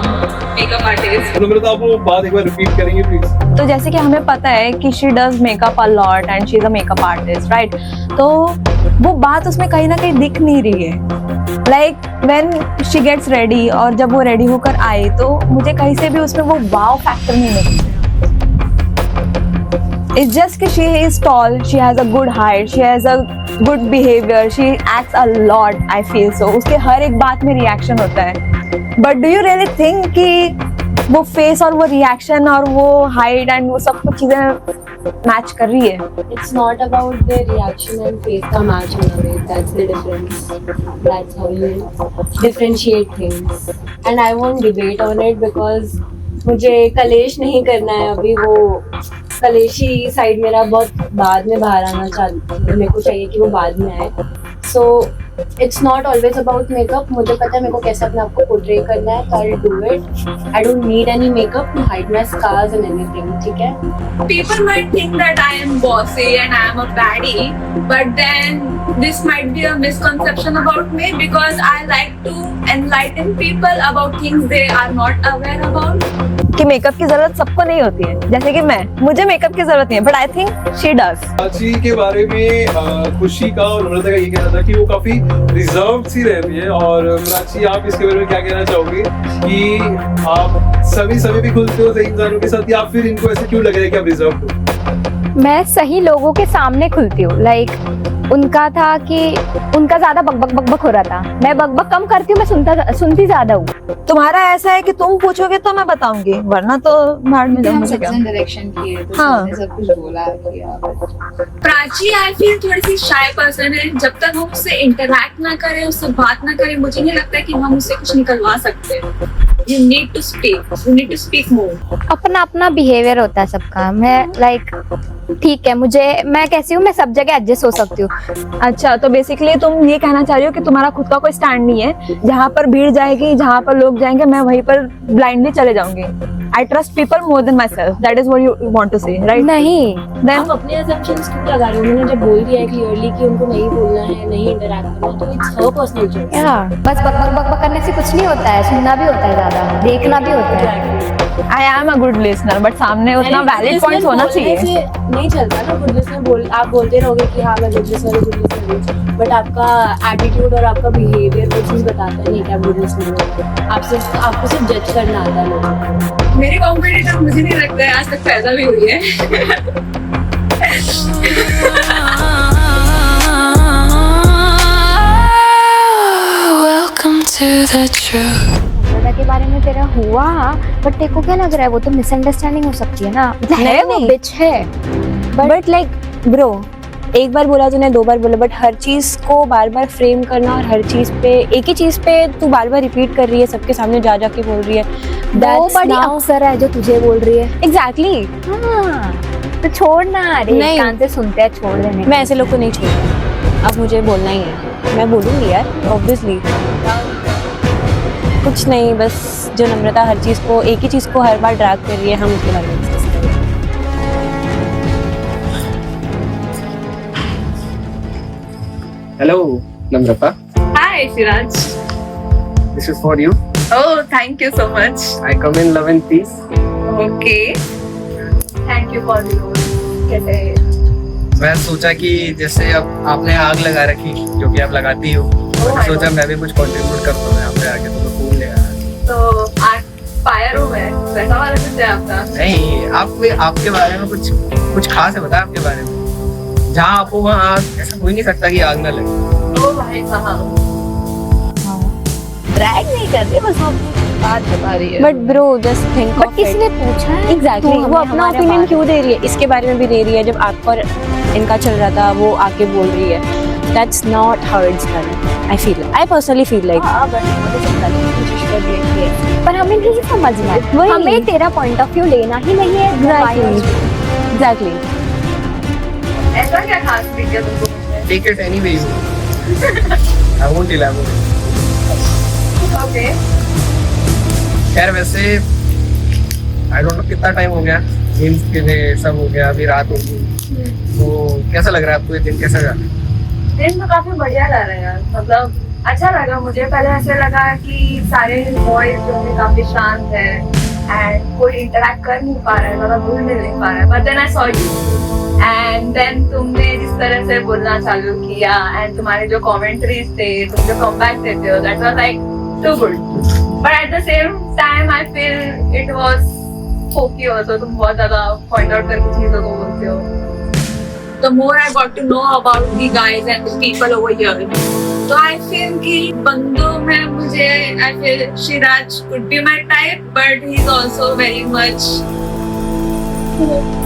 मेकअप आर्टिस्ट। नम्रता आप वो बात एक बार रिपीट करेंगे प्लीज? तो जैसे कि हमें पता है कि she does makeup a lot and she is a makeup artist, right? तो वो बात उसमें कहीं ना कहीं दिख नहीं रही है। Like when she gets ready, और जब वो रेडी होकर आई तो मुझे कहीं से भी उसमें वो वाव फैक्टर नहीं मिला। It's just कि she is tall, she has a good height, she has a good behavior, she acts a lot, I feel so. उसके हर एक बात में रिएक्शन होता है। But do you really think कि वो फेस और वो रिएक्शन और वो हाइट एंड वो सब कुछ चीजें मैच कर रही है? It's not about the reaction and face का match होना है, that's the difference. That's how you differentiate things. And I won't debate on it because मुझे कलेश नहीं करना है अभी। वो कलेशी साइड मेरा बहुत बाद में बाहर आना चाहती है, मेरे को चाहिए कि वो बाद में आए। So it's not always about makeup. मुझे पता है मेरे को कैसे अपने आप को पोर्ट्रे करना है, तो I will do it. I don't need any makeup to hide my scars and anything, ठीक है? People might think that I am bossy and I am a baddie, but then this might be a misconception about me because I like to enlighten people about things they are not aware about. कि makeup की जरूरत सबको नहीं होती है, जैसे कि मुझे मेकअप की जरूरत नहीं है, but I think she does. Prachi के बारे में खुशी का और नम्रता का ये कहना था कि वो काफी रिजर्व सी रहती है। और प्राची आप इसके बारे में क्या कहना चाहोगे कि आप सभी भी खुलते हो सही इंसानों के साथ, या फिर इनको ऐसे क्यों लग रहा है कि आप रिजर्व हो? मैं सही लोगों के सामने खुलती हूँ। लाइक उनका था कि उनका ज्यादा बकबक हो रहा था, मैं बकबक कम करती हूँ, मैं सुनती ज्यादा हूँ। तुम्हारा ऐसा है कि तुम पूछोगे तो मैं बताऊंगी, वरना तो मार में जाऊँ मुझे क्या। डायरेक्शन किए तो हाँ। सब कुछ बोला किया। प्राची आई फील थोड़ी सी शाय पर्सन है। जब तक हम उससे इंटरैक्ट ना करें, उससे बात ना करें, मुझे नहीं लगता कि हम उससे कुछ निकलवा सकते। You need to speak. You need to speak more. अपना अपना बिहेवियर होता है सबका। मैं लाइक ठीक है, मैं कैसी हूँ, मैं सब जगह एडजस्ट हो सकती हूँ। अच्छा, तो बेसिकली तुम ये कहना चाह रही हो कि तुम्हारा खुद का कोई स्टैंड नहीं है, जहाँ पर भीड़ जाएगी, जहाँ पर लोग जाएंगे, मैं वहीं पर ब्लाइंडली चले जाऊंगी। I trust people more than myself, that is what you want to say, right? नहीं, आप अपने assumptions क्यों लगा रहे हो? उन्होंने जब बोल दिया है क्लियरली कि उनको नहीं बोलना है, नहीं इंटरैक्ट करना है, तो इट्स हर पर्सनल चॉइस। बस बक करने से कुछ नहीं होता है, सुनना भी होता है, ज्यादा देखना भी होता है। I am a good listener, but सामने उतना वैलिड पॉइंट होना चाहिए। नहीं चलता ना गुड लिसनर। आप बोलते रहोगे कि हाँ मैं गुड लिसनर हूँ, बट आपका एटीट्यूड और आपका बिहेवियर वो चीज़ बताता नहीं कि आप गुड लिसनर हो। आपको सिर्फ जज करना आता है लोगों को। मेरी कॉम्पिटिटर मुझे नहीं लगता है आज तक पैदा भी हुई है। Welcome to the truth. के बारे में तेरा हुआ, बट तेरे को क्या लग रहा है, वो तो मिसअंडरस्टैंडिंग हो सकती है ना। नहीं, वो बिच है, बट लाइक ब्रो, एक बार बोला तूने, दो बार बोला, बट हर चीज को बार बार फ्रेम करना और हर चीज पे एक ही चीज पे तू बार बार रिपीट कर रही है, सबके सामने जा के बोल रही है, वो बड़ी अक्सर है जो तुझे बोल रही है। एग्जैक्टली। हाँ, तो छोड़ना, अरे नहीं। कान से सुनते हैं, छोड़ देने। मैं ऐसे लोग को नहीं छोड़ूंगी, अब मुझे बोलना ही है, मैं बोलूंगी यार, ऑब्वियसली। कुछ नहीं, बस जो नम्रता हर चीज को, एक ही चीज को हर बार ड्रैग कर रही है, हम उसके बारे में डिस्कस करेंगे। Hello, Namrata. Hi, Shiraj. This is for you. Oh, thank you so much. I come in love and peace. Okay. Thank you for the rose. कैसे? मैं सोचा कि जैसे अब आपने आग लगा रखी, जो कि आप लगाती हो, सोचा मैं भी कुछ कंट्रीब्यूट करता हूँ यहाँ पे आके, तो मैं फूल ले आया। तो आज फायर हूँ मैं, वैसा वाला कुछ है आपका? नहीं, आपके बारे में कुछ खास है, बता आपके बारे में। जहाँ आप हो वहाँ आग, ऐसा हो ही नहीं सकता कि आग ना लगे। ओ भाई साहब। ड्रैग नहीं कर रही, बस वो बात बता रही है। But bro just think of किसी ने पूछा है एग्जैक्टली, वो अपना ओपिनियन क्यों दे रही है, इसके बारे में भी दे रही है जब आपका और इनका चल रहा था, वो आके बोल रही है। That's not how it's done. I personally feel like पर हमें नहीं समझना है, हमें तेरा पॉइंट ऑफ व्यू लेना ही नहीं है। एग्जैक्टली। ऐसा क्या खास दिख गया तुमको? Take it anyway I won't elaborate. Okay, यार वैसे आई डोंट नो कितना टाइम हो गया, गेम्स खेले सब हो गया, अभी रात हो गई, तो कैसा लग रहा है आपको, ये दिन कैसा जा रहा है? दिन तो काफी बढ़िया जा रहा है यार, मतलब अच्छा लगा मुझे। पहले ऐसे लगा कि सारे बॉयज जो है काफी शांत है एंड कोई इंटरेक्ट कर नहीं पा रहा है, मतलब घुल मिल नहीं पा रहा है, but then I saw you and then तुमने जिस तरह से बोलना चालू किया एंड तुम्हारे जो कमेंट्रीज थे, तुम जो कमबैक देते हो, that was like too good, but at the same time I feel it was fokey also. तुम बहुत ज्यादा पॉइंट आउट करके चीजों को बोलते हो। The more I got to know about the guys and the people over here, तो I feel कि बंदों में मुझे I feel Siraj could be my type, but he's also very much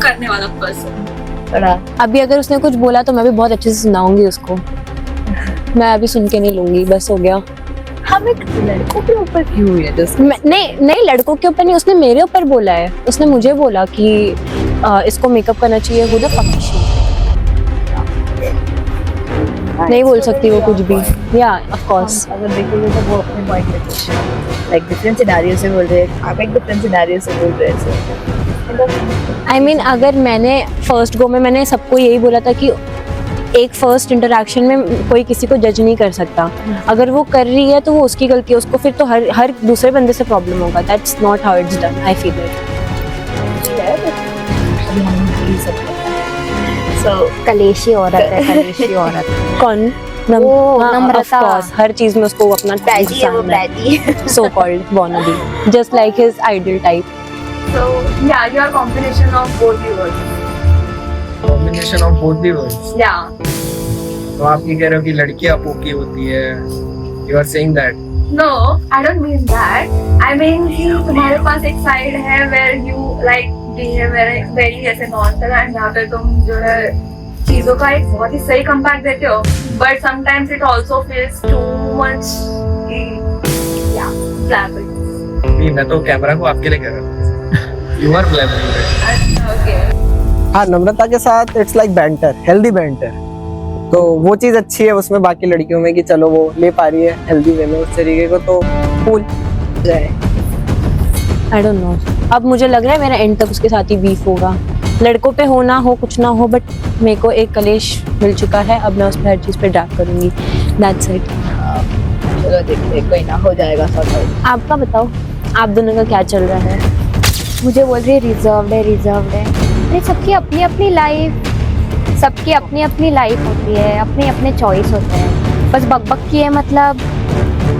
करने वाला person। अभी अगर उसने कुछ बोला तो मैं भी बहुत अच्छे से सुनाऊंगी उसको। मैं अभी सुन के नहीं लूंगी, बस हो गया। हमें लड़कों के ऊपर क्यों हुई है? नहीं लड़कों के ऊपर नहीं, उसने मेरे ऊपर बोला है। उसने मुझे बोला कि इसको मेकअप करना चाहिए। Who the fuck is she? नहीं बोल सकती वो कुछ भी। या ऑफ कोर्स अगर देखोगे तो वो अपने पॉइंट पे कुछ लाइक डिफरेंट सिनेरियो से बोल रहे हैं, आप एक डिफरेंट सिनेरियो से बोल रहे हैं। आई मीन अगर मैंने फर्स्ट गो में मैंने सबको यही बोला था कि एक फर्स्ट इंटरेक्शन में कोई किसी को जज नहीं कर सकता। अगर वो कर रही है तो वो उसकी गलती है, उसको फिर तो हर दूसरे बंदे से प्रॉब्लम होगा। That's not how it's done, I feel it. So कलेशी औरत है, कलेशी औरत। कौन? नम्रता। Of course, हर चीज में उसको अपना बैजी है वो, बैजी। so called wannabe, just like his ideal type. So yeah, you are combination of both the words. Combination of both the words. Yeah. तो आप ये कह रहे हो कि लड़कियां पोकी होती है, you are saying that? No, I don't mean that. I mean कि तुम्हारे पास एक साइड है where you like behave very ऐसे nonchalant, जहाँ पे तुम जो है चीजों का एक बहुत ही सही कम्पैक्ट देते हो, but sometimes it also feels too much blabbering. मैं तो कैमरा को आपके लिए कर रहा हूँ। You are blabbering. Okay. हाँ, नम्रता के साथ it's like banter, healthy banter, तो वो चीज अच्छी है उसमें बाकी लड़कियों में कि चलो वो ले पा रही है हेल्दी वे में उस तरीके को, तो कूल है। आई डोंट नो, अब मुझे लग रहा है मेरा एंड तक उसके साथ ही बीफ होगा। लड़कों पे हो ना हो कुछ ना हो, बट मेरे को एक कलेश मिल चुका है, अब मैं उस पर हर चीज़ पे ड्रैग करूंगी। That's it. चलो देखते हैं, कोई ना हो जाएगा सॉर्ट आउट। आपका बताओ, आप दोनों का क्या चल रहा है? मुझे बोल रही है रिजर्व्ड है। अरे सबकी अपनी अपनी लाइफ, सबकी अपनी अपनी लाइफ होती है, अपने अपने चॉइस होते हैं। बस बक की है मतलब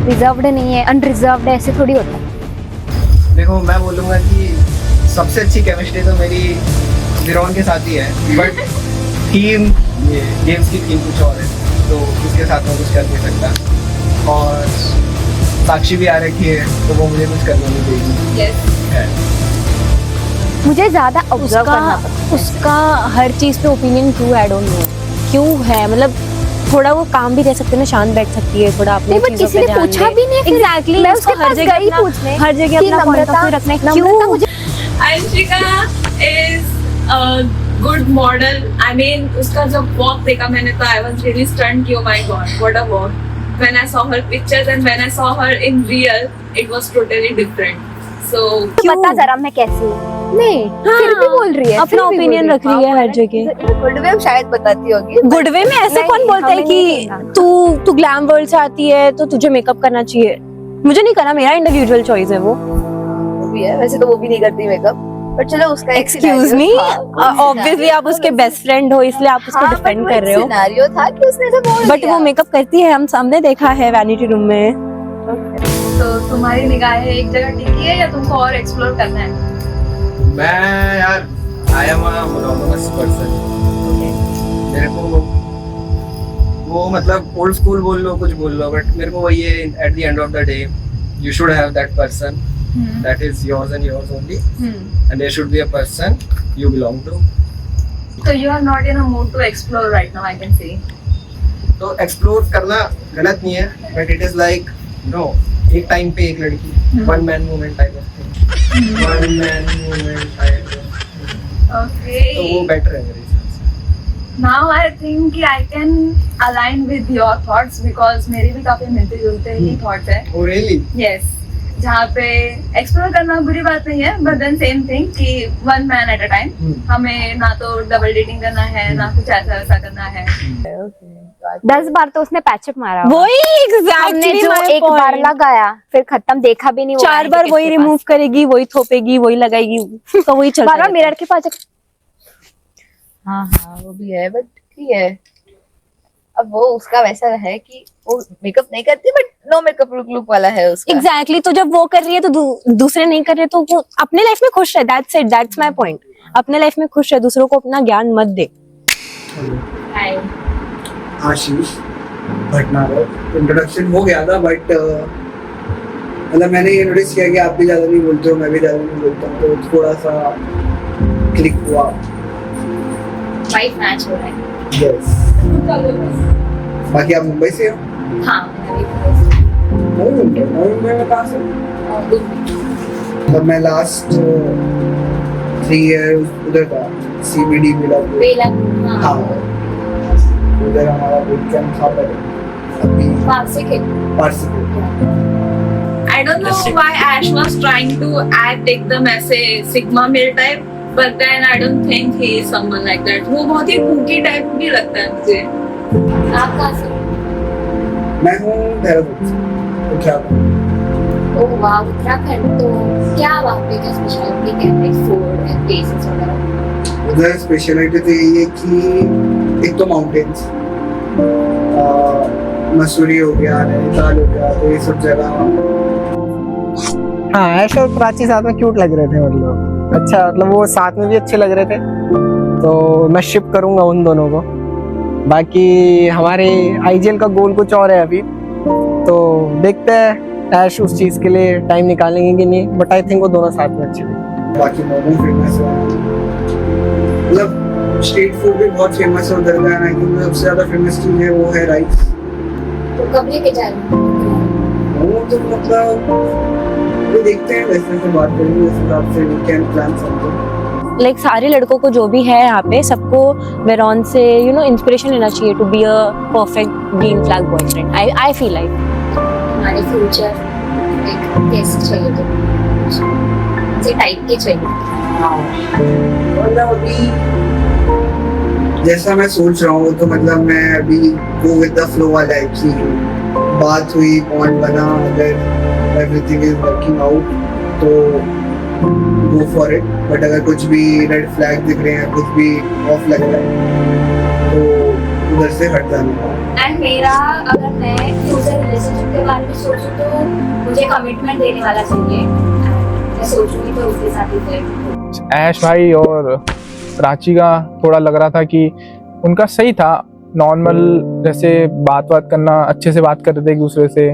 रिजर्व्ड नहीं है, अनरिजर्व्ड है, ऐसे थोड़ी होता है। देखो मैं बोलूँगा कि सबसे अच्छी केमिस्ट्री तो मेरी विरोन के साथ ही है, बट टीम गेम्स की टीम कुछ और है, तो उसके साथ मैं कुछ कर नहीं सकता। और साक्षी भी आ रखी है, तो वो मुझे कुछ करना नहीं देगी। Yes. मुझे ज्यादा ऑब्जर्व करना पड़ता है। उसका हर चीज़ पे ओपिनियन क्यों? आई डोंट नो क्यों है, मतलब थोड़ा वो काम भी रह सकते हैं ना, शांत बैठ सकती है, थोड़ा अपनी नहीं, चीजों किसी पे ने ध्यान पूछा दे। भी नहीं, फिर Exactly, मैं उसको उसके पास गई पूछने हर जगह अपना पॉइंट ऑफ व्यू रखना है। क्यों? Anshika is a good model. I mean उसका जब walk देखा मैंने तो I was really stunned. Oh my god, what a walk! When I saw her pictures and when I saw her in real, it was totally different. So बता जरा मैं कैसी हूँ। नहीं, फिर भी बोल रही है, अपना ओपिनियन रख रही है हर जगह। गुड वे शायद बताती होगी। गुड वे में ऐसे नहीं, कौन बोलता है हमें कि नहीं करना। तू ग्लैम वर्ल्ड से आती है तो तुझे मेकअप करना चाहिए? मुझे नहीं करना, मेरा इंडिविजुअल चॉइस है वो। भी है, वैसे तो वो भी नहीं करती मेकअप, बट चलो उसका एक एक्सक्यूज मी, ऑब्वियसली आप उसके बेस्ट फ्रेंड हो इसलिए आप उसको डिफेंड कर रहे हो। सिनेरियो था कि उसने ऐसे बोल बट वो मेकअप करती है, हम सामने देखा है वैनिटी रूम में। तो तुम्हारी निगाहें एक जगह टिकी है या तुमको और एक्सप्लोर करना है? मैं यार आई एम अ मोनोगमस पर्सन, मेरे को वो मतलब ओल्ड स्कूल बोल लो कुछ बोल लो, बट मेरे को वही है, at the end of the day you should have that person that is yours and yours only, and there should be a person you belong to. So you are not in a mood to explore right now, I can see. तो explore करना गलत नहीं है, but it is like no, एक time पे एक लड़की, one man movement type of thing, one man movement type, Okay. तो वो बेटर है मेरे हिसाब से। Now I think I can align with your thoughts because मेरी भी काफी मिलते जुलते ही thoughts है। Oh really? Yes. जहाँ पे एक्सप्लोर करना बुरी बात नहीं है, बट देन सेम थिंग कि one man at a time, हमें ना तो डबल डेटिंग करना है ना कुछ ऐसा वैसा करना है। 10 बार तो उसने पैचअप मारा वही हमने एग्जैक्टली जो एक बार लगाया फिर खत्म, देखा भी नहीं वो 4 बार वही रिमूव करेगी, वही थोपेगी, वही लगाएगी, तो वही चलता बार मिरर के पास हाँ हाँ वो भी है, बट ठीक है। अब वो उसका वैसा है कि वो मेकअप नहीं करती, बट नो मेकअप लुक वाला है उसका। एग्जैक्टली तो जब वो कर रही है तो दूसरे नहीं कर रहे, तो वो अपने लाइफ में खुश है, that's it, that's my point. अपने लाइफ में खुश है, दूसरों को अपना ज्ञान मत दे। आशीष भटनागर, इंट्रोडक्शन हो गया था, बट मतलब मैंने ये नोटिस किया कि आप भी ज्यादा नहीं बोलते हो, मैं भी ज्यादा नहीं बोलता हूँ, तो थोड़ा सा क्लिक हुआ। वाइफ मैच हो रहा है। यस। बाकी आप मुंबई से हो? हाँ मुंबई में कहाँ से? तब मैं लास्ट 3 years उधर था, CBD बेला। हाँ उधर हमारा बूट कैंप था पहले, अभी Parsik. I don't know why Ash was trying to act एकदम ऐसे sigma male type, but then I don't think he is someone like that. वो बहुत ही kooky type भी लगता है मुझे। आप कहाँ से? मैं हूँ देहरादून से, उत्तराखंड। ओह वाह, उत्तराखंड। तो क्या वहाँ पे क्या स्पेशलिटी है, लाइक फूड एंड प्लेसेस वगैरह? उधर स्पेशलिटी तो यही है कि एक तो माउंटेन्स, मसूरी हो गया, नैनीताल हो गया, तो ये सब जगह। हाँ ऐश और प्राची साथ में क्यूट लग रहे थे, मतलब अच्छा, मतलब वो साथ में भी अच्छे लग रहे थे, तो मैं शिप करूंगा उन दोनों को। बाकी हमारे आईजीएल का गोल कुछ और है अभी, तो देखते हैं ऐश उस चीज के लिए टाइम निकालेंगे कि नहीं, बट आई थिंक वो दोनों साथ में अच्छे हैं। बाकी मोमो फेमस है, मतलब स्ट्रीट फूड भी बहुत फेमस है उधर का, ना सबसे ज्यादा फेमस चीज है वो है राइस। तो कब लेके जा रहे हो? वो तो मतलब वो देखते हैं, वैसे से बात करेंगे, उस हिसाब से we can plan something. Like सारे लड़कों को जो भी है यहाँ पे, सबको वेरॉन से इंस्पिरेशन लेना चाहिए to be a perfect green flag boyfriend. I feel like हमारे फ्यूचर एक कैसे चाहिए, तो से टाइप के चाहिए। मतलब अभी जैसा मैं सोच रहा हूँ, तो मतलब मैं अभी गो विद द फ्लो वाला है कि बात हुई, बॉन्ड बना, अगर एवरीथिंग इज वर्किंग आउट तो गो फॉर इट, बट अगर कुछ भी रेड फ्लैग दिख रहे हैं, कुछ भी ऑफ लग रहा है, तो उधर से हट जाना। एंड मेरा, अगर मैं फ्यूचर रिलेशनशिप के बारे में सोचूं तो मुझे कमिटमेंट देने वाला चाहिए। मैं सोचूंगी तो उसके साथ ही फिर। ऐश भाई और प्राची का थोड़ा लग रहा था कि उनका सही था, नॉर्मल जैसे बात करना, अच्छे से बात कर रहे थे एक दूसरे से।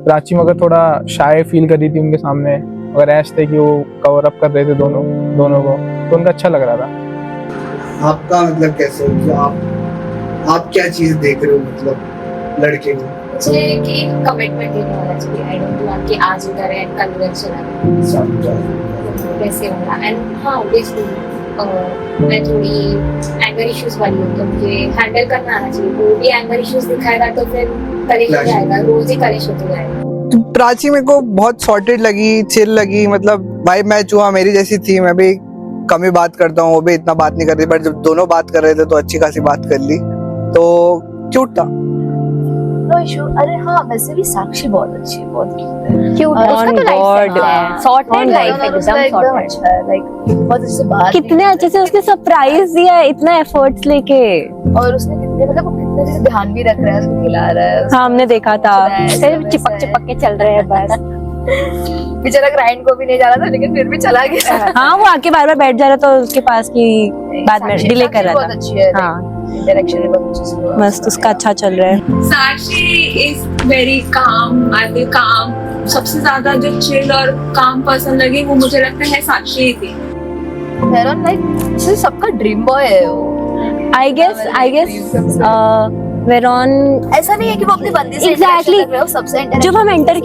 प्राची मगर थोड़ा शाय फील कर रही थी उनके सामने, अगर ऐश थे कि वो कवर अप कर रहे थे दोनों को, तो उनका अच्छा लग रहा था। आपका मतलब कैसे, आप क्या चीज देख रहे हो मतलब लड़के में? मुझे कि कमिटमेंट देने वाला चाहिए। आई डोंट वांट कि आज उधर है कल उधर चला जाए, वैसे वाला। एंड हाँ ऑब्वियसली मैं थोड़ी एंगर इश्यूज वाली हूँ, तो मुझे हैंडल करना आना चाहिए। वो भी एंगर इश्यूज दिखाएगा तो फिर कलेश हो जाएगा, रोज ही कलेश होते जाएगा। प्राची मेरे को बहुत सॉर्टेड लगी, चिल लगी, मतलब भाई मैच हुआ, मेरी जैसी थी। मैं भी कम ही बात करता हूँ, वो भी इतना बात नहीं कर रही, बट जब दोनों बात कर रहे थे तो अच्छी खासी बात कर ली, तो क्यूट था। No issue. अरे हाँ वैसे भी साक्षी बहुत अच्छी है, बहुत क्यूट है, उसका तो लाइफ सॉर्टेड लाइफ एकदम सॉर्टेड अच्छा है, लाइक बहुत अच्छे से बात कितने अच्छे से उसने सरप्राइज दिया इतना एफर्ट्स लेके, और उसने कितने मतलब वो कितने अच्छे से ध्यान भी रख रहा है, उसको खिला रहा है। हाँ हमने देखा था, सिर्फ चिपक के चल रहे हैं बस। बेचारा ग्राइंड को भी नहीं जा रहा था, लेकिन फिर भी चला गया। हाँ वो आके बार बार बैठ जा रहा था उसके पास की, बाद में डिले कर रहा था। बहुत अच्छी है। हाँ इंटरेक्शन भी बहुत अच्छे से हुआ। मस्त, उसका अच्छा चल रहा है। साक्षी is very calm, I feel काम। सबसे ज्यादा जो चिल और काम पर्सन लगी वो मुझे लगता है साक्षी ही थी। वेरॉन लाइक सबका ड्रीम बॉय है वो। आई गेस वेरॉन ऐसा नहीं है कि वो अपनी बंदी से Exactly. interaction कर रहे हो, सबसे जब हम एंटर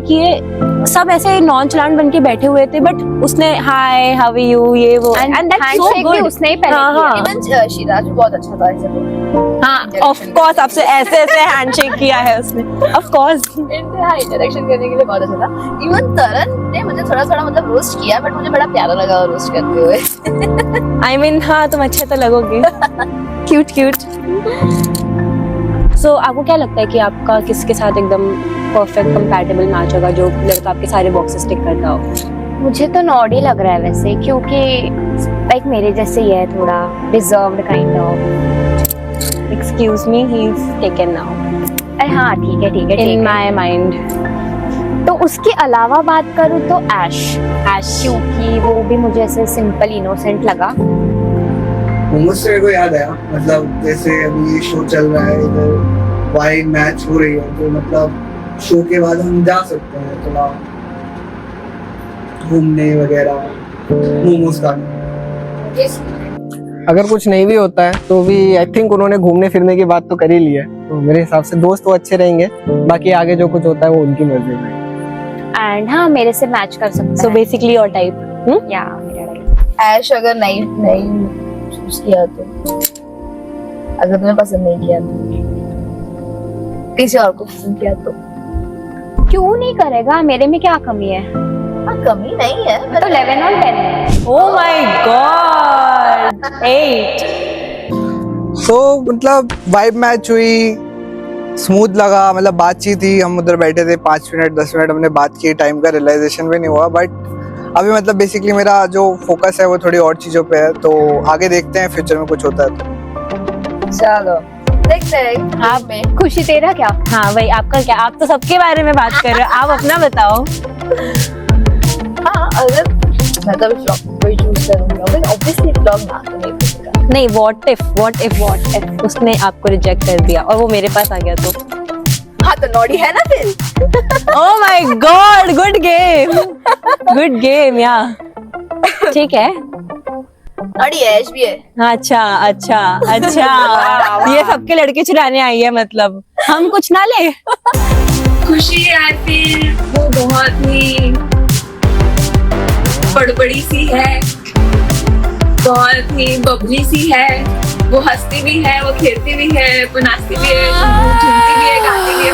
किए सब ऐसे नॉन चलान बन के बैठे हुए थे, बट उसने हाय हाउ आर यू ये वो एंड दैट्स सो गुड। उसने ही पहले किया। इवन शिराज भी बहुत अच्छा था ऐसे तो। हाँ ऑफ कोर्स, आपसे ऐसे हैंडशेक किया है उसने, ऑफ कोर्स। इंटरेक्शन करने के लिए बहुत अच्छा था। इवन तरन ने मुझे थोड़ा मतलब रोस्ट किया, बट मुझे बड़ा प्यारा लगा रोस्ट करते हुए। आई मीन हाँ, तुम अच्छे तो लगोगे। क्यूट। सो आपको क्या लगता है कि आपका किसके साथ एकदम परफेक्ट कंपैटिबल मैच होगा, जो लड़का आपके सारे बॉक्सेस टिक करता हो? मुझे तो नॉडी लग रहा है वैसे, क्योंकि लाइक मेरे जैसे ही है, थोड़ा reserved kind of. Excuse me, he is taken now. अरे हाँ ठीक है इन माय माइंड। तो उसके अलावा बात करूँ तो ऐश, क्योंकि वो भी मुझे ऐसे सिंपल इनोसेंट लगा। मुझसे मेरे को याद आया, मतलब जैसे अभी शो चल रहा है इधर, वाइड मैच हो रही है, तो मतलब शो के बाद हम जा सकते हैं थोड़ा घूमने वगैरह, मोमोज खाने। अगर कुछ नहीं भी होता है तो भी आई थिंक उन्होंने घूमने फिरने की बात तो कर ही ली है, तो मेरे हिसाब से दोस्त तो अच्छे रहेंगे, बाकी आगे जो कुछ होता है वो उनकी मर्जी में। एंड हाँ, मेरे से मैच कर सकता सो बेसिकली योर टाइप। या मेरा टाइप। ऐश अगर नहीं चूज किया तो, अगर तुम्हें पसंद नहीं किया तो, किसी और को पसंद किया तो क्यों नहीं करेगा? मेरे में क्या कमी है? कमी नहीं है, मैं तो 11 और 10 है। Oh my God, 8। तो मतलब वाइब मैच हुई, स्मूथ लगा, मतलब बातचीत थी, हम उधर बैठे थे 5 मिनट 10 मिनट हमने बात की, टाइम का रियलाइजेशन भी नहीं हुआ। बट अभी मतलब बेसिकली मेरा जो फोकस है वो थोड़ी और चीजों पे है, तो आगे देखते हैं फ्यूचर में कुछ होता है तो। चलो देखते हैं। आप में खुशी तेरा क्या? हाँ भाई, आपका क्या? आप तो सबके बारे में बात कर रहे हो, आप अपना बताओ। हाँ, अगर मैं तो व्लॉग कोई चूज करूंगा, ऑब्वियसली व्लॉग ना तो नहीं करूंगा। नहीं, व्हाट इफ उसने आपको रिजेक्ट कर दिया और वो मेरे पास आ गया तो? हाँ तो नॉडी है ना फिर। Oh my God, good game या ठीक है। नॉडी ऐश भी है। अच्छा, ये सबके लड़के चुराने आई है, मतलब हम कुछ ना ले। खुशी आई फील वो बहुत ही बड़बड़ी सी है, बहुत ही बबली सी है। वो हंसती भी है, वो खेलती भी है, वो नाचती भी है, झूमती भी है, गाती भी है।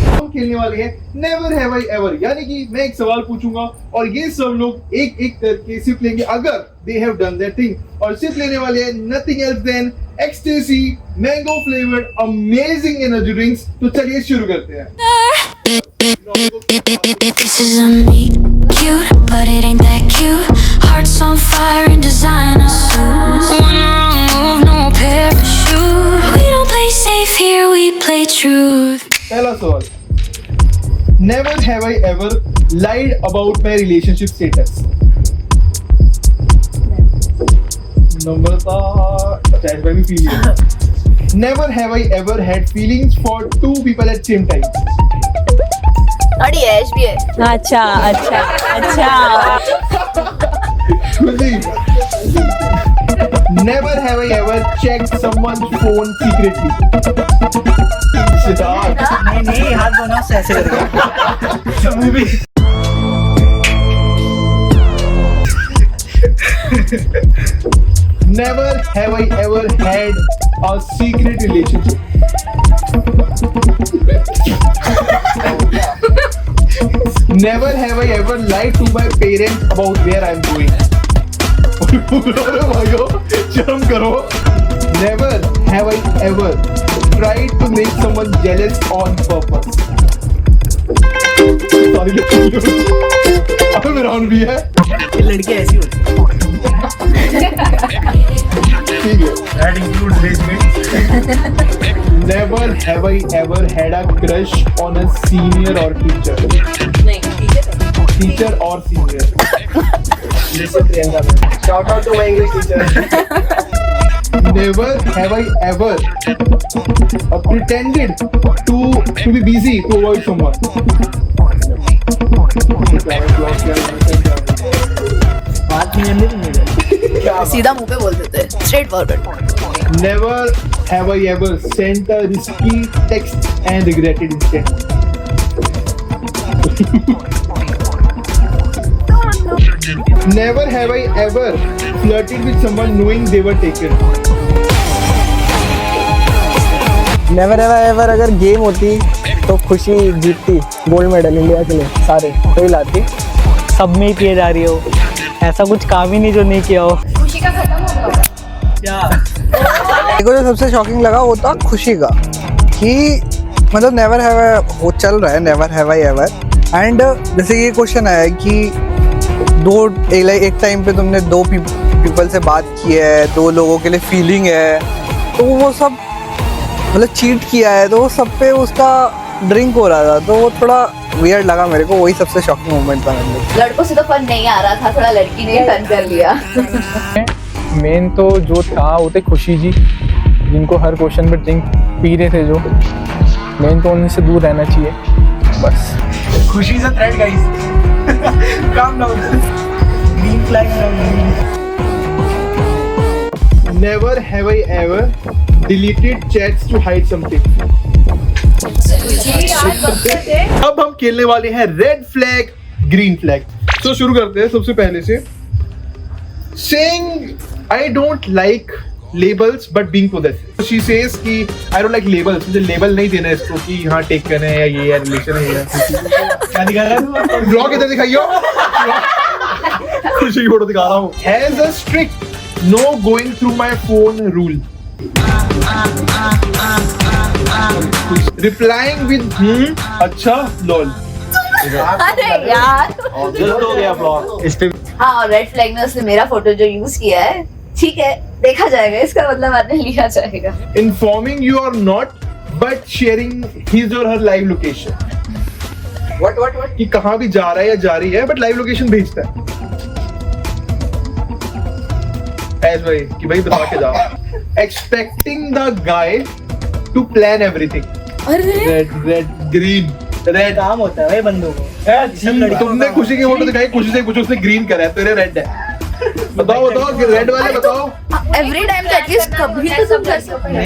हम खेलने वाले हैं नेवर हैव आई एवर, यानी कि मैं एक सवाल पूछूंगा और ये सब लोग एक एक करके सिप लेंगे अगर they have done that thing, और सिप लेने वाले हैं nothing else than ecstasy mango flavoured amazing energy drinks. तो चलिए शुरू करते हैं। This is a me, cute, but it ain't that cute. Hearts on fire in designer suits. One wrong move, no parachute. We don't play safe here, we play truth. पहला सवाल, never have I ever lied about my relationship status. Number था अच्छा, इस बार भी feeling. Never have I ever had feelings for 2 people at same time। नॉडी Ash भी है। अच्छा। Never have I ever checked someone's phone secretly. नहीं, हाथ दोनों से ऐसे करके। Movie. Never have I ever had a secret relationship. Never have I ever lied to my parents about where I'm going. शर्म करो। Never have I ever tried to make someone jealous on purpose. Sorry, अब मेरा on भी है। ये लड़की ऐसी होती है। ठीक है। That includes race mates. Never have I ever had a crush on a senior or teacher. नहीं, Teacher or senior. Shout out to my English teacher. Never have I ever pretended to be busy to avoid someone. सीधा मुंह पे बोल देते हैं, straight forward. Never have I ever sent a risky text and regretted instantly. Never have I ever flirted with someone knowing they were taken. Never ever ever अगर game होती तो खुशी जीतती गोल्ड मेडल इंडिया के लिए सारे कोई लाती. सब में ही पिए जा रही हो, ऐसा कुछ काम ही नहीं जो नहीं किया हो. खुशी का खत्म हो गया. मेरे को जो सबसे शॉकिंग लगा वो था खुशी का कि मतलब नेवर हैव वो चल रहा है never have I ever and जैसे ये क्वेश्चन आया है कि एक टाइम पे तुमने दो पीपल से बात की है, दो लोगों के लिए फीलिंग है, तो वो सब मतलब चीट किया है, तो वो सब पे उसका ड्रिंक हो रहा था, तो वो थोड़ा वियर्ड लगा मेरे को. वही सबसे शॉकिंग मोमेंट था मेरे लिए. लड़कों से तो फन नहीं आ रहा था, थोड़ा लड़की ने फन कर लिया. मेन तो जो था वो थे खुशी जी, जिनको हर क्वेश्चन पे ड्रिंक पी रहे थे. जो मेन तो उनसे दूर रहना चाहिए बस. खुशी is a threat guys. Calm down. Green flag. Never have I ever deleted chats to hide something. अब हम खेलने वाले हैं रेड फ्लैग ग्रीन फ्लैग. तो शुरू करते हैं सबसे पहले से. Saying I don't like labels but being possessive. She says कि I don't like labels. मुझे लेबल नहीं देना इसको कि हाँ टेकन है या ये है रिलेशन है या क्या दिखा रहा है. ब्लॉग इधर दिखाइयो. खुशी की फोटो दिखा रहा हूँ. Has a strict no going through my phone rule. Replying with अच्छा lol. अरे यार. जल्द हो गया ब्लॉग. इस पे हाँ, और रेड फ्लैग में उसने मेरा फोटो जो यूज किया है, ठीक है, देखा जाएगा, इसका मतलब बाद में लिया जाएगा. Informing you or not, but sharing his or her live location. What? कि कहाँ भी जा रहा है या जा रही है, but live location भेजता है. ऐसे भाई कि भाई बता के जाओ. Expecting the guy to plan everything. Red, green. Red काम होता है भाई बंदों को. तुमने खुशी की फोटो दिखाई, खुशी से कुछ उसने ग्रीन करा है, तेरे रेड है. बताओ रेड वाले बताओ. एवरी टाइम एटलीस्ट कभी तो सब कर सकते हैं.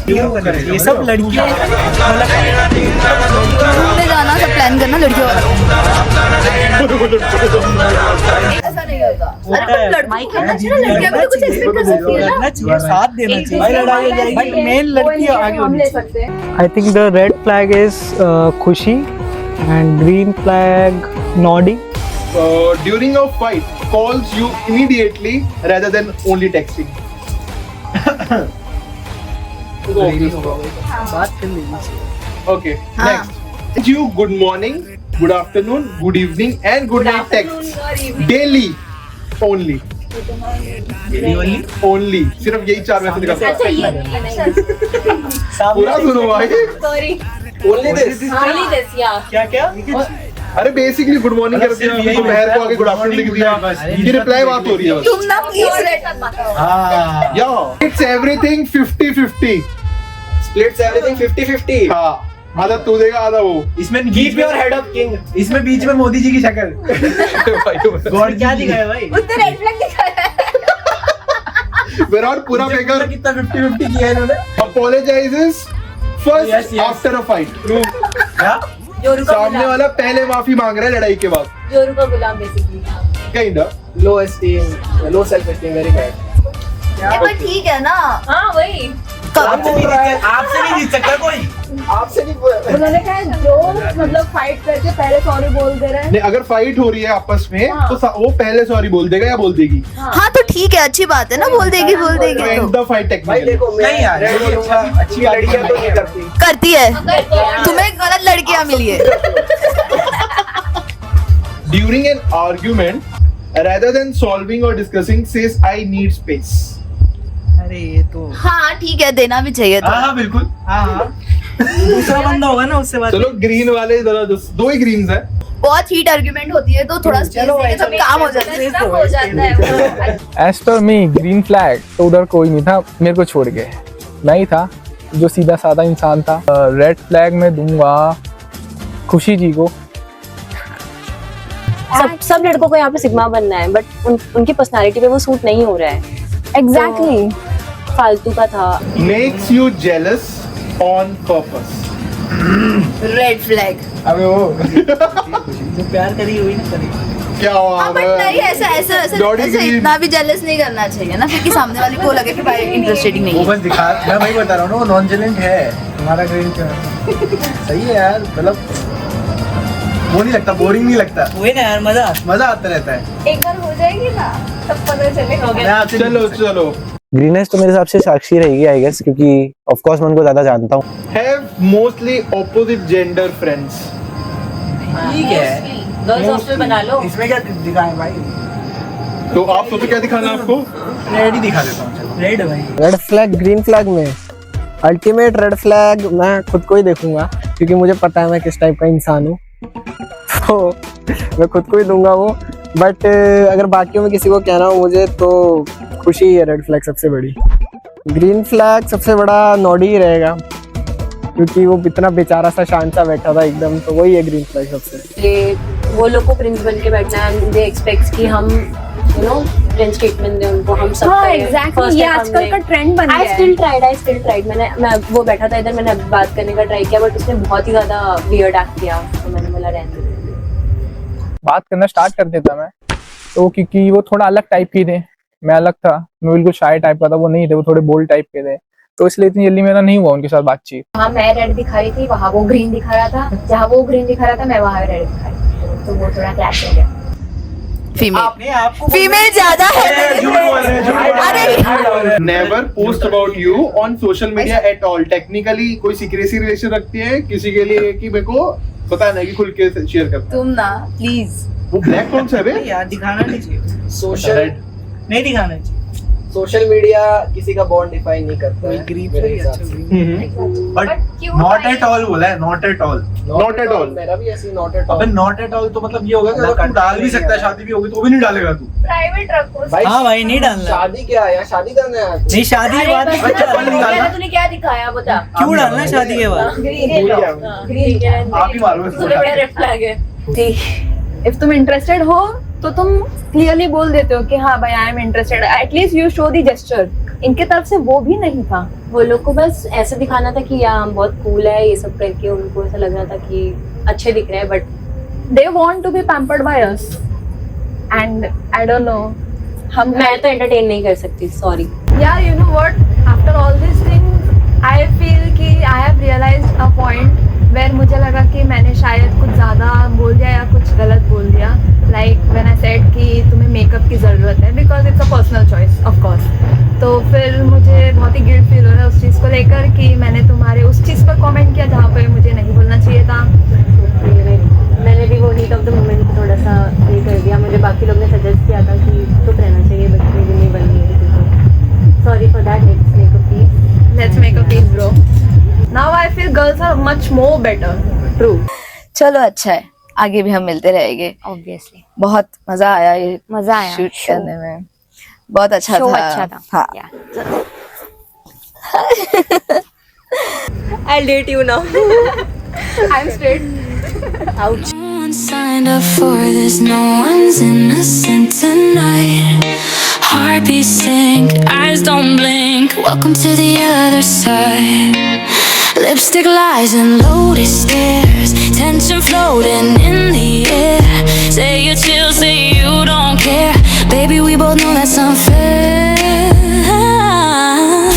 ये सब लड़कियों घूमने जाना, सब प्लान करना लड़कियों वाला. ऐसा नहीं होता. अरे लड़की करना चाहिए, लड़कियां भी तो कुछ एक्सपेक्ट कर सकती है ना. साथ देना चाहिए. बट मेन लड़की आगे हम ले सकते हैं. I think the red flag is Khushi and green flag Noddy. During a fight, calls you immediately rather than only texting. Okay, next. You good morning, good afternoon, good evening and good night text. Daily only. Only. सिर्फ यही 4 message कर सकते हैं. पूरा सुनो भाई. Sorry. Only this. क्या अरे बेसिकली गुड मॉर्निंग कर दिया, दोपहर को आगे गुड आफ्टरनून लिख दिया. ये रिप्लाई बात हो रही है. तुम ना प्लीज रेड मत बताओ. या इट्स एवरीथिंग 50-50. Splits everything 50-50. हाँ, आधा तू देगा आधा वो. इसमें Keep your head up, king. इसमें बीच में मोदी जी की शक्ल. गॉड क्या दिखाया भाई. उसने रेड फ्लैग दिखाया है. विराट पूरा फेंकर कितना 50-50 किया है इन्होंने. apologizes first after a fight. जोरू का सामने वाला पहले माफी मांग रहा है लड़ाई के बाद. जोरू का गुलाम basically. Kinda. Low esteem, low self-esteem, very bad. पर ठीक है ना. हाँ वही. आपसे नहीं जीत सकता कोई. आपसे नहीं. उन्होंने कहा जो मतलब फाइट करके पहले सॉरी बोल दे रहे हैं. नहीं, अगर फाइट हो रही है आपस में तो वो पहले सॉरी बोल देगा या बोल देगी. हाँ तो ठीक है, अच्छी बात है ना, बोल देगी तो. End the fight भाई technically. देखो नहीं यार, अच्छी लड़कियां तो नहीं करती. करती है. तुम्हें गलत लड़कियां मिली है. During an argument, rather than solving or discussing, says I need space. अरे ये तो हाँ ठीक है, देना भी चाहिए. तो हाँ बिल्कुल. दूसरा बंदा होगा ना उससे बात. चलो ग्रीन वाले जरा दो ही ग्रीन्स हैं. बहुत हीट आर्ग्यूमेंट होती है तो थोड़ा स्पेस देके सब काम हो जाता है, सब हो जाता है वो। एज पर मी ग्रीन फ्लैग तो उधर कोई नहीं था मेरे को छोड़ के, मैं ही था जो सीधा साधा इंसान था। रेड फ्लैग में दूंगा खुशी जी को। सब लड़कों को यहाँ पे सिग्मा बनना है, बट उनकी पर्सनालिटी पे वो सूट नहीं हो रहा है। एग्जैक्टली फालतू का था। Makes you jealous on purpose. Red flag. अबे वो जो प्यार करी हुई ना करी। क्या हुआ? बट नहीं ऐसा इतना भी जेलस नहीं करना चाहिए ना, फिर कि सामने वाले को लगे कि भाई इंटरेस्टेड नहीं वो है। बस दिखा, मैं वही बता रहा हूँ ना, वो नॉनजेलेंट है। तुम्हारा ग्रीन सही है यार, मतलब वो नहीं लगता, बोरिंग नहीं लगता। वही ना यार, मजा आता रहता है। एक बार हो जाएगी ना तब पता चलेगा। चलो ग्रीनेस तो मेरे हिसाब से साक्षी रहेगी आई गेस, क्योंकि ऑफ कोर्स मैं उनको ज्यादा जानता हूँ। Have mostly opposite gender friends. ठीक है, गर्ल्स हॉस्टल बना लो। इसमें क्या दिखाएं भाई? तो आप सोचो क्या दिखाना है आपको? रेड ही दिखा देता हूँ। रेड भाई। रेड फ्लैग ग्रीन फ्लैग में अल्टीमेट रेड फ्लैग मैं खुद को ही देखूंगा, क्योंकि मुझे पता है मैं किस टाइप का इंसान हूँ, तो मैं खुद को ही दूंगा वो। बट अगर बाकियों में किसी को कहना हो मुझे, तो खुशी है रेड फ्लैग सबसे बड़ी। ग्रीन फ्लैग सबसे बड़ा नॉडी ही रहेगा, क्योंकि वो इतना बेचारा सा शांत सा बैठा था एकदम, तो वही है ग्रीन फ्लैग सबसे। वो लोग को प्रिंस बन के बैठना है, दे एक्सपेक्ट कि हम प्रिंस ट्रीटमेंट दें उनको, हम सब हाँ, exactly, ये आजकल का ट्रेंड बन गया है। I still tried। मैं वो बैठा था इधर, मैंने बात करने का ट्राई किया, बट उसने बहुत ही ज्यादा वियर्ड एक्ट किया, तो मैंने बोला रहने दो। बात करना स्टार्ट कर देता मैं तो, क्योंकि वो थोड़ा अलग टाइप के थे, मैं अलग था, मैं बिल्कुल शाय टाइप का था, वो नहीं थे, वो थोड़े बोल्ड टाइप के थे, तो इसलिए इतनी जल्दी मेरा नहीं हुआ उनके साथ बातचीत। वहाँ मैं रेड दिखा रही थी, वहाँ वो ग्रीन दिखा रहा था, जहाँ वो ग्रीन दिखा रहा था मैं वहाँ रेड दिखा रही थी, तो वो थोड़ा क्लैश हो गया। फीमेल ज्यादा है। Never post about you on social media at all. Technically कोई secrecy relation रखती है किसी के लिए कि मेरे को पता नहीं कि खुल के शेयर करता। तुम ना प्लीज। वो ब्लैक कौन सा है बे? यार दिखाना नहीं चाहिए, सोशल नहीं दिखाना चाहिए। सोशल मीडिया किसी का बॉन्ड डिफाइन नहीं करता है ग्रीन मेरे हिसाब से। बट नॉट एट ऑल बोला है, not at all. Not at all. मेरा भी ऐसे नॉट एट अबे ऑल। नॉट एट ऑल तो मतलब ये होगा कि अगर तू डाल भी सकता है, शादी भी होगी तो भी नहीं डालेगा तू। प्राइवेट रखो। हाँ भाई, नहीं डालना। शादी क्या है यार, शादी करना है। नहीं, शादी के बाद नहीं डालना। तूने क्या दिखाया बता। क्यों डालना शादी के बाद? ग्रीन आप ही मारो इसको। रेड फ्लैग है। इफ तुम इंटरेस्टेड हो तो तुम क्लियरली बोल देते हो कि हाँ भाई I am interested, at least you show the gesture. इनके तरफ से वो भी नहीं था, वो लोग को बस ऐसे दिखाना था कि हम बहुत कूल है, ये सब करके उनको ऐसा लग रहा था कि अच्छे दिख रहे हैं, but they want to be pampered by us and I don't know. मैं तो एंटरटेन नहीं कर सकती, सॉरी। यार you know what, after all this things I feel कि I have realised a point where मुझे लगा कि मैंने शायद कुछ ज़्यादा बोल दिया या कुछ गलत बोल दिया। लाइक व्हेन आई सेड कि तुम्हें मेकअप की ज़रूरत है, because it's a personal choice of course. तो फिर मुझे बहुत ही गिल्ट फील हो रहा है उस चीज़ को लेकर कि मैंने तुम्हारे उस चीज़ पर कमेंट किया जहाँ पर मुझे नहीं बोलना चाहिए था। मैंने भी वो हीट ऑफ द मोमेंट को थोड़ा सा ये कर दिया। मुझे बाकी लोग ने सजेस्ट किया था कि चुप रहना चाहिए, बट मेरी नहीं बन गई, sorry for that. Let's make a peace bro. Now I feel girls are much more better. True. चलो अच्छा है, आगे भी हम मिलते रहेंगे ऑब्वियसली। बहुत मजा आया ये मजा आया शूट करने में, बहुत अच्छा शो था। अच्छा था। हाँ। I'll date you now. I'm straight. Ouch. No one signed up for this, no one's innocent tonight. Heartbeat sync, eyes don't blink. Welcome to the other side. Lipstick lies and loaded stares, tension floating in the air. Say you chill, say you don't care. Baby, we both know that's unfair.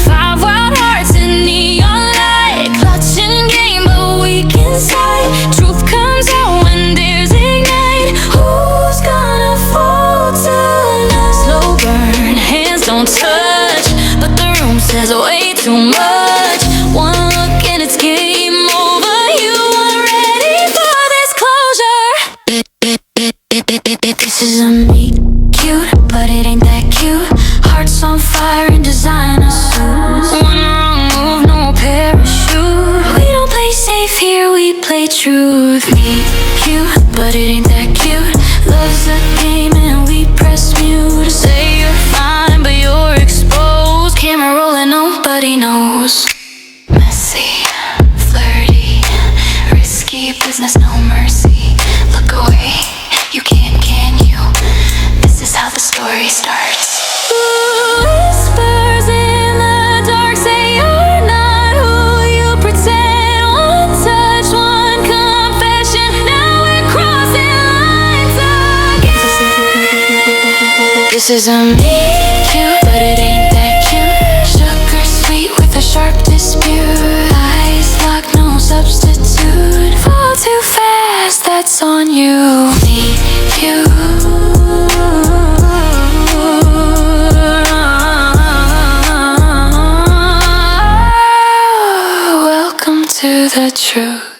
5 wild hearts in neon light, clutching game but weak inside. Truth comes out when dares ignite. Who's gonna fall tonight? Slow burn, hands don't touch, but the room says way too much. One look and it's game over. You weren't ready for this closure. This is a me, cute, but it ain't that cute. Hearts on fire in designer suits. One wrong move, no parachute. We don't play safe here, we play truth. Me, cute, but but it ain't that cute. Love's a game and we press mute. Say you're fine, but you're exposed. Camera rolling, nobody knows. Messy, flirty, risky business, no mercy. Look away, you can't, can you? This is how the story starts. Whispers in the dark say you're not who you pretend. One touch, one confession, now we're crossing lines again. This is a meet cute, but it ain't that cute. Sugar sweet with a sharp dispute. Eyes locked, no substitute. Fall too fast, that's on you. Meet cute. Welcome to the truth.